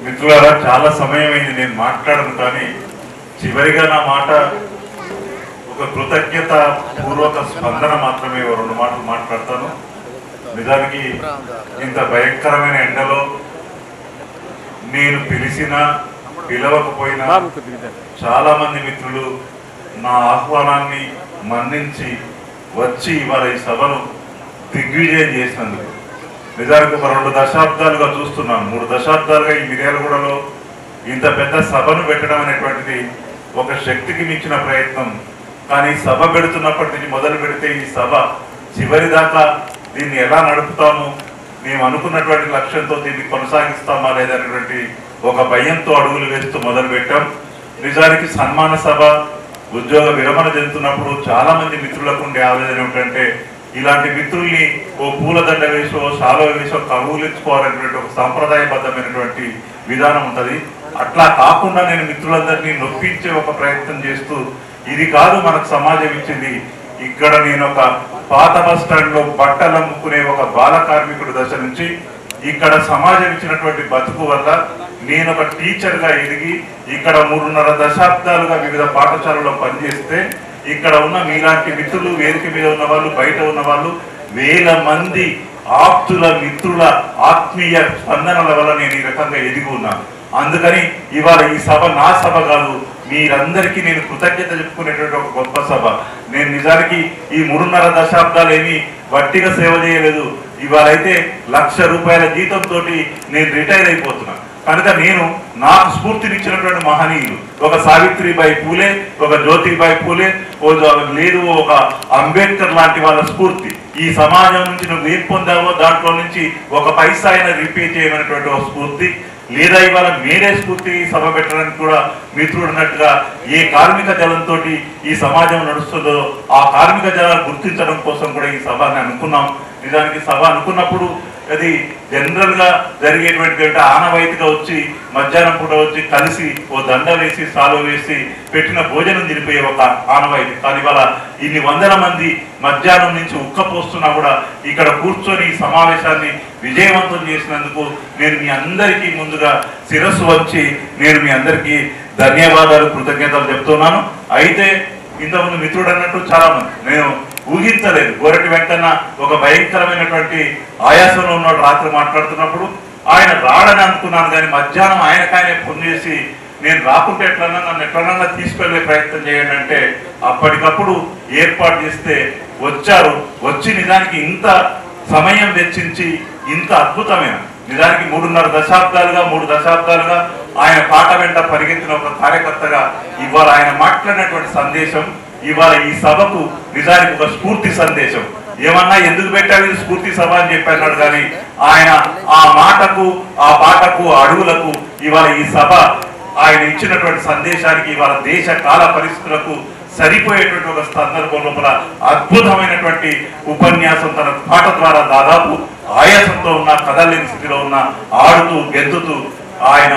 S7: మిత్రులారా చాలా సమయం అయింది నేను మాట్లాడను, కానీ చివరిగా నా మాట ఒక కృతజ్ఞత పూర్వక స్పందన మాత్రమే. 2 మాటలు మాట్లాడతాను. నిజానికి ఇంత భయంకరమైన ఎండలో నేను పిలవకపోయినా చాలా మంది మిత్రులు నా ఆహ్వానాన్ని మన్నించి వచ్చి ఇవాళ ఈ సభను దిగ్విజయం చేసినందుకు నిజానికి ఒక 2 దశాబ్దాలుగా చూస్తున్నాను. 3 దశాబ్దాలుగా ఈ మిర్యాలగూడలో ఇంత పెద్ద సభను పెట్టడం అనేటువంటిది ఒక శక్తికి మించిన ప్రయత్నం. కానీ సభ పెడుతున్నప్పటి నుంచి మొదలు పెడితే ఈ సభ చివరి దాకా దీన్ని ఎలా నడుపుతాము, మేము అనుకున్నటువంటి లక్ష్యంతో దీన్ని కొనసాగిస్తామా లేదనేటువంటి ఒక భయంతో అడుగులు వేస్తూ మొదలు పెట్టాం. నిజానికి సన్మాన సభ ఉద్యోగ విరమణ చెందుతున్నప్పుడు చాలా మంది మిత్రులకు ఉండే ఆవేదన ఏమిటంటే ఇలాంటి మిత్రుల్ని ఓ పూలదండ వేసో శాలో వేసో కబూలించుకోవాలనేటువంటి ఒక సాంప్రదాయబద్ధమైనటువంటి విధానం ఉంటుంది. అట్లా కాకుండా నేను మిత్రులందరినీ నొప్పించే ఒక ప్రయత్నం చేస్తూ ఇది కాదు మనకు సమాజం ఇచ్చింది. ఇక్కడ నేను ఒక పాత బస్ స్టాండ్ లో బట్టలు అమ్ముకునే ఒక బాల కార్మికుడి దశ నుంచి ఇక్కడ సమాజం ఇచ్చినటువంటి బతుకు వల్ల నేను ఒక టీచర్ గా ఎదిగి ఇక్కడ 3.5 దశాబ్దాలుగా వివిధ పాఠశాలలో పనిచేస్తే ఇక్కడ ఉన్న మీలాంటి మిత్రులు, వేదిక మీద ఉన్న వాళ్ళు, బయట ఉన్న వాళ్ళు, 1000 మంది ఆప్తుల మిత్రుల ఆత్మీయ స్పందనల వల్ల నేను ఈ రకంగా ఎదిగి ఉన్నాను. అందుకని ఇవాళ ఈ సభ నా సభ కాదు, మీరందరికీ నేను కృతజ్ఞత చెప్పుకునేటువంటి ఒక గొప్ప సభ. నేను నిజానికి ఈ 3.5 దశాబ్దాలు ఏమి వట్టిగా సేవ చేయలేదు. ఇవాళైతే 1,00,000 రూపాయల జీతంతో నేను రిటైర్ అయిపోతున్నా.
S13: కనుక నేను నాకు స్ఫూర్తినిచ్చినటువంటి మహనీయులు ఒక సావిత్రిబాయి పూలే, ఒక జ్యోతిబాయి పూలే, లేదు ఒక అంబేద్కర్ లాంటి వాళ్ళ స్ఫూర్తి. ఈ సమాజం నుంచి నువ్వు ఏం పొందావో దాంట్లో నుంచి ఒక పైసా అయినా రిపీట్ చేయమనేటువంటి ఒక స్ఫూర్తి, లేదా ఇవాళ మేడే స్ఫూర్తి సభ పెట్టడానికి కూడా మిత్రుడు అన్నట్టుగా ఏ కార్మిక జలంతో ఈ సమాజం నడుస్తుందో ఆ కార్మిక జలాలు గుర్తించడం కోసం కూడా ఈ సభని అనుకున్నాం. నిజానికి సభ అనుకున్నప్పుడు అది జనరల్ గా జరిగేటువంటి ఆనవాయితీగా వచ్చి మధ్యాహ్నం పూట వచ్చి కలిసి ఓ దండ వేసి సాలో వేసి పెట్టిన భోజనం తినిపోయే ఒక ఆనవాయితీ. కానీ ఇవాళ ఇన్ని వందల మంది మధ్యాహ్నం నుంచి ఉక్కపోస్తున్నా కూడా ఇక్కడ కూర్చొని ఈ సమావేశాన్ని విజయవంతం చేసినందుకు నేను మీ అందరికీ ముందుగా శిరస్సు వచ్చి నేను మీ అందరికీ ధన్యవాదాలు, కృతజ్ఞతలు చెప్తున్నాను. అయితే ఇంతకుముందు మిత్రుడు అన్నట్టు చాలా మంది నేను ఊహించలేదు. గోరటి వెంకన్న ఒక భయంకరమైనటువంటి ఆయాసంలో ఉన్నాడు. రాత్రి మాట్లాడుతున్నప్పుడు ఆయన రాడని అనుకున్నాను, కానీ మధ్యాహ్నం ఆయనకాయనే ఫోన్ చేసి నేను రాకుంటే ఎట్లన్నా నన్ను ఎట్లన్నా తీసుకెళ్లే ప్రయత్నం చేయండి అంటే అప్పటికప్పుడు ఏర్పాటు చేస్తే వచ్చారు. వచ్చి నిజానికి ఇంత సమయం వెచ్చించి ఇంత అద్భుతమైన నిజానికి 3 దశాబ్దాలుగా ఆయన పాట వెంట పరిగెత్తిన ఒక కార్యకర్తగా ఇవాళ ఆయన మాట్లాడినటువంటి సందేశం ఇవాళ ఈ సభకు నిజానికి ఒక స్ఫూర్తి సందేశం. ఏమన్నా ఎందుకు పెట్టాలి స్ఫూర్తి సభ అని చెప్పన్నాడు, కానీ ఆయన ఆ మాటకు ఆ పాటకు అడుగులకు ఇవాళ ఈ సభ ఆయన ఇచ్చినటువంటి సందేశానికి ఇవాళ దేశ కాల పరిస్థితులకు సరిపోయేటువంటి ఒక సందర్భం లోపల అద్భుతమైనటువంటి ఉపన్యాసం తన పాట ద్వారా దాదాపు ఆయాసంతో ఉన్న కదలేని స్థితిలో ఉన్న ఆడుతూ గెంతుతూ ఆయన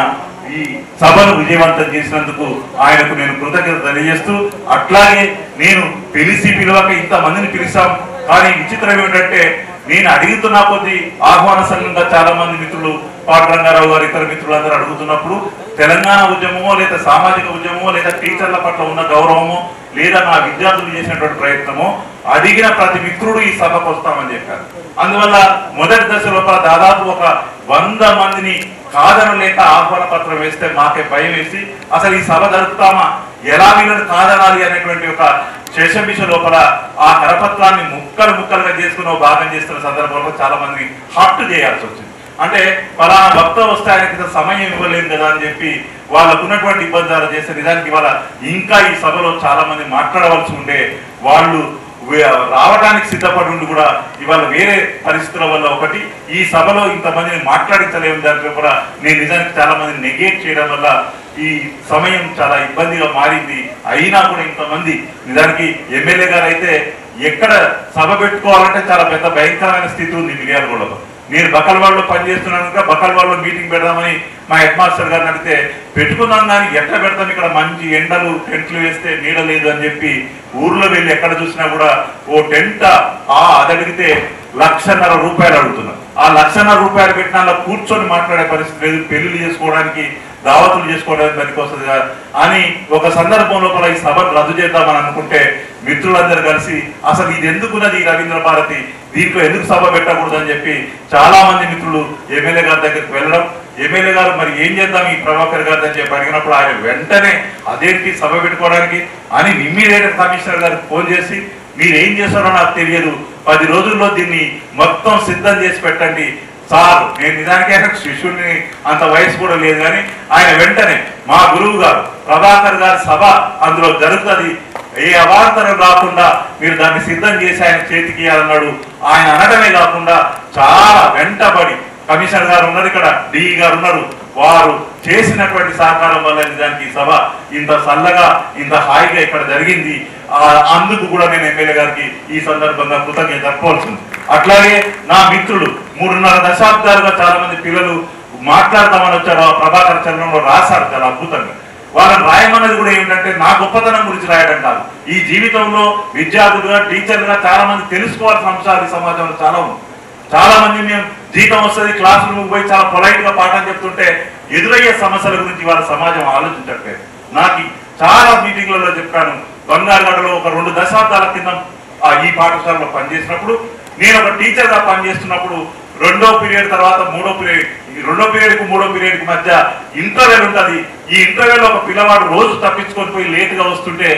S13: ఈ సభను విజయవంతం చేసినందుకు ఆయనకు నేను కృతజ్ఞత తెలియజేస్తూ, అట్లాగే నేను పిలవక ఇంతమందిని పిలిచాం. కానీ విచిత్రం ఏమిటంటే నేను అడుగుతున్నా కొద్దీ ఆహ్వాన సంఘంగా చాలా మంది మిత్రులు పాండురంగారావు గారు ఇతర మిత్రులందరూ అడుగుతున్నప్పుడు తెలంగాణ ఉద్యమమో లేదా సామాజిక ఉద్యమమో లేదా టీచర్ల పట్ల ఉన్న గౌరవమో లేదా నా విద్యార్థులు చేసినటువంటి ప్రయత్నమో అడిగిన ప్రతి మిత్రుడు ఈ సభకు వస్తామని చెప్పారు. అందువల్ల మొదటి దశ లోపల దాదాపు ఒక 100 మందిని కాదనలేక ఆహ్వాన పత్రం వేస్తే మాకే భయం వేసి అసలు ఈ సభ జరుపుతామా, ఎలా వీళ్ళని కాదనాలి అనేటువంటి ఒక శేషమిష లోపల ఆ కరపత్రాన్ని ముక్కలుగా చేసుకుని భాగం చేస్తున్న సందర్భంలో చాలా మంది హట్టు చేయాల్సి వచ్చింది. అంటే ఫలానా భక్త వస్తే ఆయనకి సమయం ఇవ్వలేదు కదా అని చెప్పి వాళ్ళకు ఉన్నటువంటి ఇబ్బందులు చేస్తే నిజానికి ఇవాళ ఇంకా ఈ సభలో చాలా మంది మాట్లాడవలసి ఉండే వాళ్ళు రావడానికి సిద్ధపడి ఉండి కూడా ఇవాళ వేరే పరిస్థితుల వల్ల ఒకటి ఈ సభలో ఇంతమందిని మాట్లాడించలేము. దాంట్లో కూడా నేను నిజానికి చాలా మందిని నెగేట్ చేయడం వల్ల ఈ సమయం చాలా ఇబ్బందిగా మారింది. అయినా కూడా ఇంతమంది నిజానికి ఎమ్మెల్యే గారు అయితే ఎక్కడ సభ పెట్టుకోవాలంటే చాలా పెద్ద భయంకరమైన స్థితి ఉంది మిర్యాలగూడలో. నేను బకల్వాడలో పనిచేస్తున్నాను కనుక బకల్వాడలో మీటింగ్ పెడదామని మా హెడ్ మాస్టర్ గారిని అడిగితే పెట్టుకున్నాం, కానీ ఎక్కడ పెడతాం, ఇక్కడ మంచి ఎండలు టెంట్లు వేస్తే నీడ లేదు అని చెప్పి ఊర్లో వెళ్ళి ఎక్కడ చూసినా కూడా ఓ టెంట్ అది అడిగితే ₹1,50,000 అడుగుతున్నారు. ఆ ₹1,50,000 పెట్టిన కూర్చొని మాట్లాడే పరిస్థితి లేదు. పెళ్లిళ్ళు చేసుకోవడానికి దావతులు చేసుకోవడానికి పనికొస్తుంది కదా అని ఒక సందర్భం లోపల ఈ సభను రద్దు చేద్దామని అనుకుంటే మిత్రులందరూ కలిసి అసలు ఇది ఎందుకున్నది ఈ రవీంద్ర భారతి, దీంట్లో ఎందుకు సభ పెట్టకూడదు అని చెప్పి చాలా మంది మిత్రులు ఎమ్మెల్యే గారి దగ్గరికి వెళ్ళడం, ఎమ్మెల్యే గారు మరి ఏం చేద్దాం ఈ ప్రభాకర్ గారు అని చెప్పి అడిగినప్పుడు ఆయన వెంటనే అదేంటి సభ పెట్టుకోవడానికి అని ఇమ్మీడియట్ కమిషనర్ గారికి ఫోన్ చేసి మీరేం చేస్తారో నాకు తెలియదు, 10 రోజుల్లో దీన్ని మొత్తం సిద్ధం చేసి పెట్టండి సార్. నేను నిజానికి ఆయన శిష్యుడిని అంత వయసు కూడా లేదు, కానీ ఆయన వెంటనే మా గురువు గారు ప్రభాకర్ గారి సభ అందులో జరుగుతుంది, ఏ అవాంతరం రాకుండా మీరు దాన్ని సిద్ధం చేసి ఆయన చేతికి ఇవ్వాలన్నాడు. ఆయన అనడమే కాకుండా చాలా వెంటబడి కమిషనర్ గారు ఉన్నారు, ఇక్కడ డిఈ గారు ఉన్నారు, వారు చేసినటువంటి సహకారం వల్ల నిజానికి సభ ఇంత చల్లగా ఇంత హాయిగా ఇక్కడ జరిగింది. అందుకు కూడా నేను ఎమ్మెల్యే గారికి ఈ సందర్భంగా కృతజ్ఞత చెప్పవలసింది. అట్లాగే నా మిత్రులు 3.5 దశాబ్దాలుగా చాలా మంది పిల్లలు మాట్లాడతామని వచ్చారు, ఆ ప్రభాకర్ చంద్రంలో రాశారు చాలా అద్భుతంగా. వాళ్ళని రాయమన్నది కూడా ఏమిటంటే నా గొప్పతనం గురించి రాయడం కాదు, ఈ జీవితంలో విద్యార్థులుగా టీచర్లుగా చాలా మంది తెలుసుకోవాల్సిన అంశాలు ఈ సమాజంలో చాలా ఉంది. చాలా మంది మేము జీతం వస్తుంది క్లాస్ రూమ్కి పోయి చాలా పొలైట్ గా పాఠం చెప్తుంటే ఎదురయ్యే సమస్యల గురించి వాళ్ళ సమాజం ఆలోచించట్లేదు. నాకు చాలా మీటింగ్లలో చెప్పాను, బంగారుగడలో ఒక 2 దశాబ్దాల కింద ఈ పాఠశాలలో పనిచేసినప్పుడు నేను ఒక టీచర్ గా పనిచేస్తున్నప్పుడు 2వ పీరియడ్ తర్వాత 3వ పీరియడ్, 2వ పీరియడ్కు 3వ పీరియడ్కి మధ్య ఇంటర్వెల్ ఉంటుంది. ఈ ఇంటర్వెల్ ఒక పిల్లవాడు రోజు తప్పించుకొని పోయి లేటుగా వస్తుంటే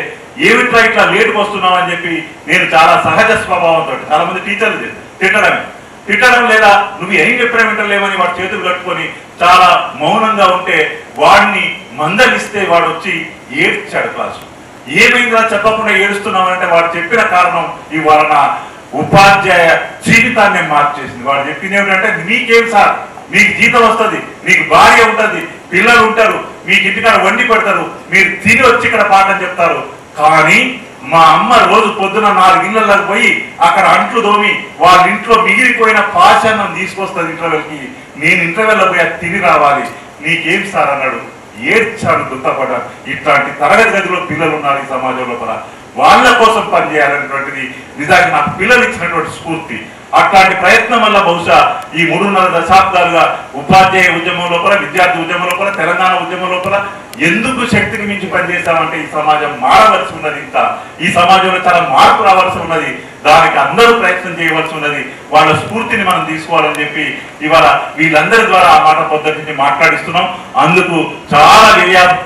S13: ఏమిట్లా ఇట్లా లేటుగా వస్తున్నావు అని చెప్పి నేను చాలా సహజ స్వభావంతో చాలా మంది టీచర్లు తిట్టడమే తిట్టడం లేదా నువ్వు ఏం చెప్పినా వింటలేమని వాడు చేతులు కట్టుకొని చాలా మౌనంగా ఉంటే వాడిని మందలిస్తే వాడు వచ్చి ఏడ్చాడు క్లాసు. ఏమైందా చెప్పకుండా ఏడుస్తున్నామంటే వాడు చెప్పిన కారణం ఇవాళ నా ఉపాధ్యాయ జీవితాన్ని మార్చేసింది. వాడు చెప్పింది ఏమిటంటే, మీకేం సార్, మీకు జీతం వస్తుంది, మీకు భార్య ఉంటుంది, పిల్లలు ఉంటారు, మీకు ఇంటికాడ వండి పెడతారు, మీరు తిని వచ్చి ఇక్కడ పాఠం చెప్తారు. కానీ మా అమ్మ రోజు పొద్దున 4 ఇళ్లలోకి పోయి అక్కడ అంట్లు దోమి వాళ్ళ ఇంట్లో మిగిలిపోయిన పాషాన్నం తీసుకొస్తుంది ఇంటర్వెల్కి. నేను ఇంటర్వెల్లో పోయి అది తిని రావాలి, నీకేం సార్ అన్నాడు. ఏడ్చాడు, దుఃఖపడ్డాడు. ఇట్లాంటి తరగతి గదిలో పిల్లలు ఉన్నారు ఈ సమాజం లోపల, వాళ్ళ కోసం పనిచేయాలనేటువంటిది నిజానికి నాకు పిల్లలు ఇచ్చినటువంటి స్ఫూర్తి. అట్లాంటి ప్రయత్నం వల్ల బహుశా ఈ 3.5 దశాబ్దాలుగా ఉపాధ్యాయ ఉద్యమం లోపల, విద్యార్థి ఉద్యమం లోపల, తెలంగాణ ఉద్యమం లోపల ఎందుకు శక్తికి మించి పనిచేస్తామంటే ఈ సమాజం మారవలసి ఉన్నది. ఇంకా ఈ సమాజంలో చాలా మార్పు రావాల్సి ఉన్నది. దానికి అందరూ ప్రయత్నం చేయవలసి ఉన్నది. వాళ్ళ స్ఫూర్తిని మనం తీసుకోవాలని చెప్పి ఇవాళ వీళ్ళందరి ద్వారా ఆ మాట పద్ధతిని మాట్లాడిస్తున్నాం. అందుకు చాలా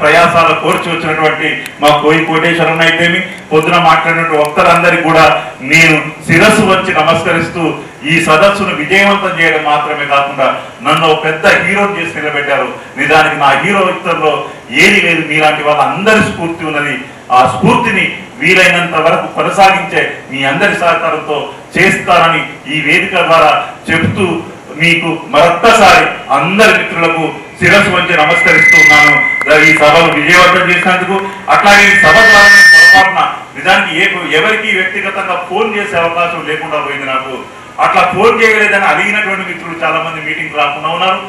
S13: ప్రయాసాలు కోర్చి వచ్చినటువంటి మా కోటేశ్వరన్న అయితేమి, పొద్దున మాట్లాడినటువంటి వక్తలందరికీ కూడా నేను శిరస్సు వచ్చి నమస్కరిస్తూ ఈ సదస్సును విజయవంతం చేయడం మాత్రమే కాకుండా నన్ను పెద్ద హీరోని చేసి నిలబెట్టారు. నిజానికి నా హీరోయిత్వంలో ఏది లేదు, మీలాంటి వాళ్ళందరి స్ఫూర్తి ఉన్నది. ఆ స్ఫూర్తిని వీలైనంత వరకు కొనసాగించే మీ అందరి సహకారంతో చేస్తానని ఈ వేదిక ద్వారా చెబుతూ మీకు మరొక్కసారి అందరి మిత్రులకు శిరస్సు వంచి నమస్కరిస్తున్నాను ఈ సభను విజయవంతం చేసినందుకు. అట్లాగే ఈ సభ ద్వారా పొరపాటున నిజానికి ఎవరికి వ్యక్తిగతంగా ఫోన్ చేసే అవకాశం లేకుండా పోయింది నాకు. అట్లా ఫోన్ చేయలేదని అడిగినటువంటి మిత్రులు చాలా మంది మీటింగ్ రాకుండా ఉన్నారు.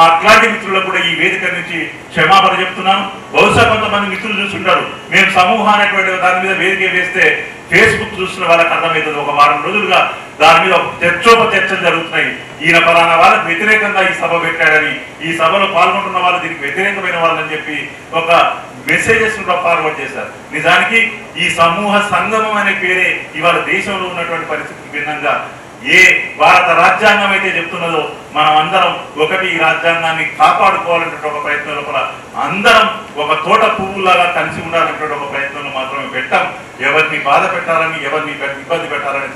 S13: అట్లాంటి మిత్రులకు కూడా ఈ వేదిక నుంచి క్షమాపణ చెప్తున్నాను. బహుశా కొంతమంది మిత్రులు చూస్తుంటారు, మేము సమూహం అనేటువంటి దాని మీద వేదిక వేస్తే ఫేస్బుక్ చూస్తున్న వాళ్ళకి అర్థమవుతుంది. ఒక వారం రోజులుగా దాని మీద చర్చలు జరుగుతున్నాయి. ఈయన ఫలానా వాళ్ళకి వ్యతిరేకంగా ఈ సభ పెట్టాడని, ఈ సభలో పాల్గొంటున్న వాళ్ళు దీనికి వ్యతిరేకమైన వాళ్ళని చెప్పి ఒక మెసేజెస్ కూడా ఫార్వర్డ్ చేశారు. నిజానికి ఈ సమూహ సంగమం అనే పేరే ఇవాళ దేశంలో ఉన్నటువంటి పరిస్థితికి భిన్నంగా ఏ భారత రాజ్యాంగం అయితే చెప్తున్నదో మనం అందరం ఒకటి ఈ రాజ్యాంగాన్ని కాపాడుకోవాలనేటువంటి ఒక ప్రయత్నం లోపల అందరం ఒక తోట పువ్వులాగా కలిసి ఉండాలనేటువంటి ఒక ప్రయత్నంలో మాత్రమే పెట్టాం. ఎవరిని బాధ పెట్టాలని, ఎవరిని ఇబ్బంది పెట్టాలని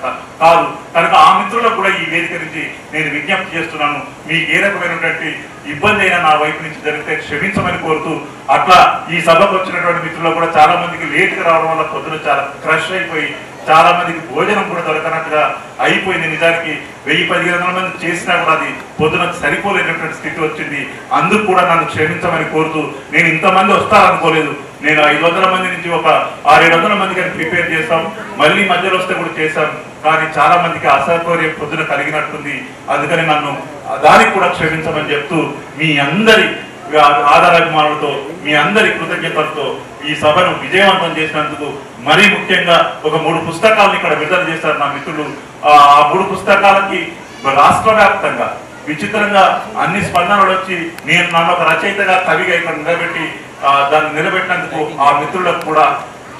S13: కాదు. కనుక ఆ మిత్రులకు కూడా ఈ వేదిక నుంచి నేను విజ్ఞప్తి చేస్తున్నాను, మీకు ఏ రకమైనటువంటి ఇబ్బంది అయినా నా వైపు నుంచి జరిగితే క్షమించమని కోరుతూ, అట్లా ఈ సభకు వచ్చినటువంటి మిత్రులు కూడా చాలా మందికి లేట్గా రావడం వల్ల పొద్దున చాలా క్రష్ అయిపోయి చాలా మందికి భోజనం కూడా దొరకనట్టుగా అయిపోయింది. నిజానికి 1000-1500 మంది చేసినా కూడా అది పొద్దున సరిపోలేనటువంటి స్థితి వచ్చింది. అందుకు కూడా నన్ను క్షమించమని కోరుతూ, నేను ఇంతమంది వస్తారనుకోలేదు. నేను 500 మంది నుంచి ఒక 600-700 మందికి ప్రిపేర్ చేస్తాం, మళ్ళీ మధ్యలో వస్తే కూడా చేశాం. కానీ చాలా మందికి అసౌకర్యం పొద్దున కలిగినట్టుంది. అందుకని నన్ను దానికి కూడా క్షమించమని చెప్తూ, మీ అందరి ఆదరాభిమానులతో, మీ అందరి కృతజ్ఞతలతో ఈ సభను విజయవంతం చేసినందుకు, మరీ ముఖ్యంగా ఒక 3 పుస్తకాలను ఇక్కడ విడుదల చేశారు నా మిత్రులు. ఆ 3 పుస్తకాలకి రాష్ట్ర వ్యాప్తంగా విచిత్రంగా అన్ని స్పందనలు వచ్చి నన్ను ఒక రచయితగా, కవిగా ఇక్కడ దాన్ని నిలబెట్టినందుకు ఆ మిత్రులకు కూడా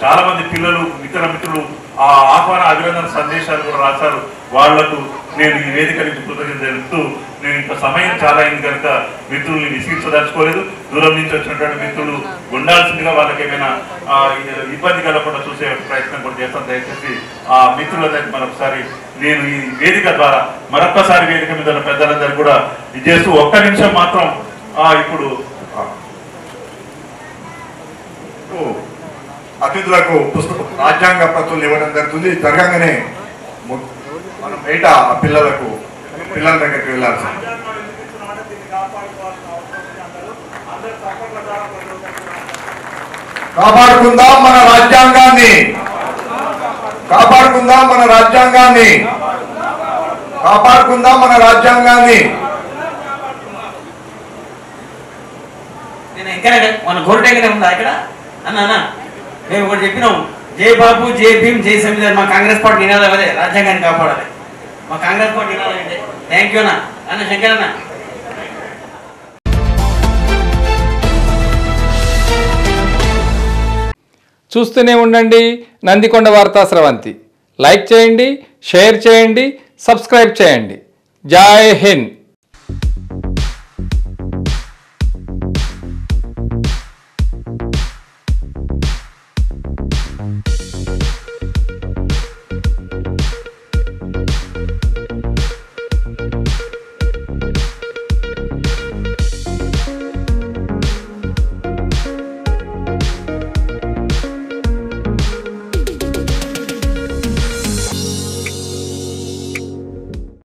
S13: చాలా మంది పిల్లలు, మిత్రులు ఆ ఆహ్వాన అభినందన సందేశాలు కూడా రాశారు. వాళ్లకు నేను ఈ వేదిక నుంచి కృతజ్ఞత తెలుపుతూ, నేను ఇంత సమయం చాలా అయింది కనుక మిత్రుల్ని విసిగించదలుచుకోలేదు. దూరం నుంచి వచ్చినటువంటి మిత్రులు ఉండాల్సిందిగా వాళ్ళకి ఏమైనా ఇబ్బంది కలగకుండా చూసే ప్రయత్నం కూడా చేస్తాను. దయచేసి ఆ మిత్రుల దగ్గర మరొకసారి నేను ఈ వేదిక ద్వారా మరొక్కసారి వేదిక మీద ఉన్న పెద్దలందరూ కూడా ఇది చేస్తూ, ఒక్క నిమిషం మాత్రం ఇప్పుడు
S8: అతిథులకు పుస్తకం రాజ్యాంగ ప్రతులు ఇవ్వడం జరుగుతుంది. జరగగానే మనం బయట పిల్లల దగ్గరికి వెళ్ళాల్సి. కాపాడుకుందాం మన రాజ్యాంగాన్ని, కాపాడుకుందాం మన రాజ్యాంగాన్ని, కాపాడుకుందాం మన రాజ్యాంగాన్ని.
S14: నేను ఇంకా మన గోల్డెన్ ఉందా ఇక్కడ అన్న మేము ఒకటి చెప్పినాం, జై బాబు, జై భీమ్, జై సంవిధాన్. మా కాంగ్రెస్ పార్టీ నినాదం అదే, రాజ్యాంగాన్ని కాపాడాలి. మా కాంగ్రెస్ పార్టీ నినాదం అంటే. థ్యాంక్ యూ అన్న శంకర్ అన్న.
S2: చూస్తూనే ఉండండి నందికొండ వార్తా స్రవంతి. లైక్ చేయండి, షేర్ చేయండి, సబ్స్క్రైబ్ చేయండి. జై హింద్.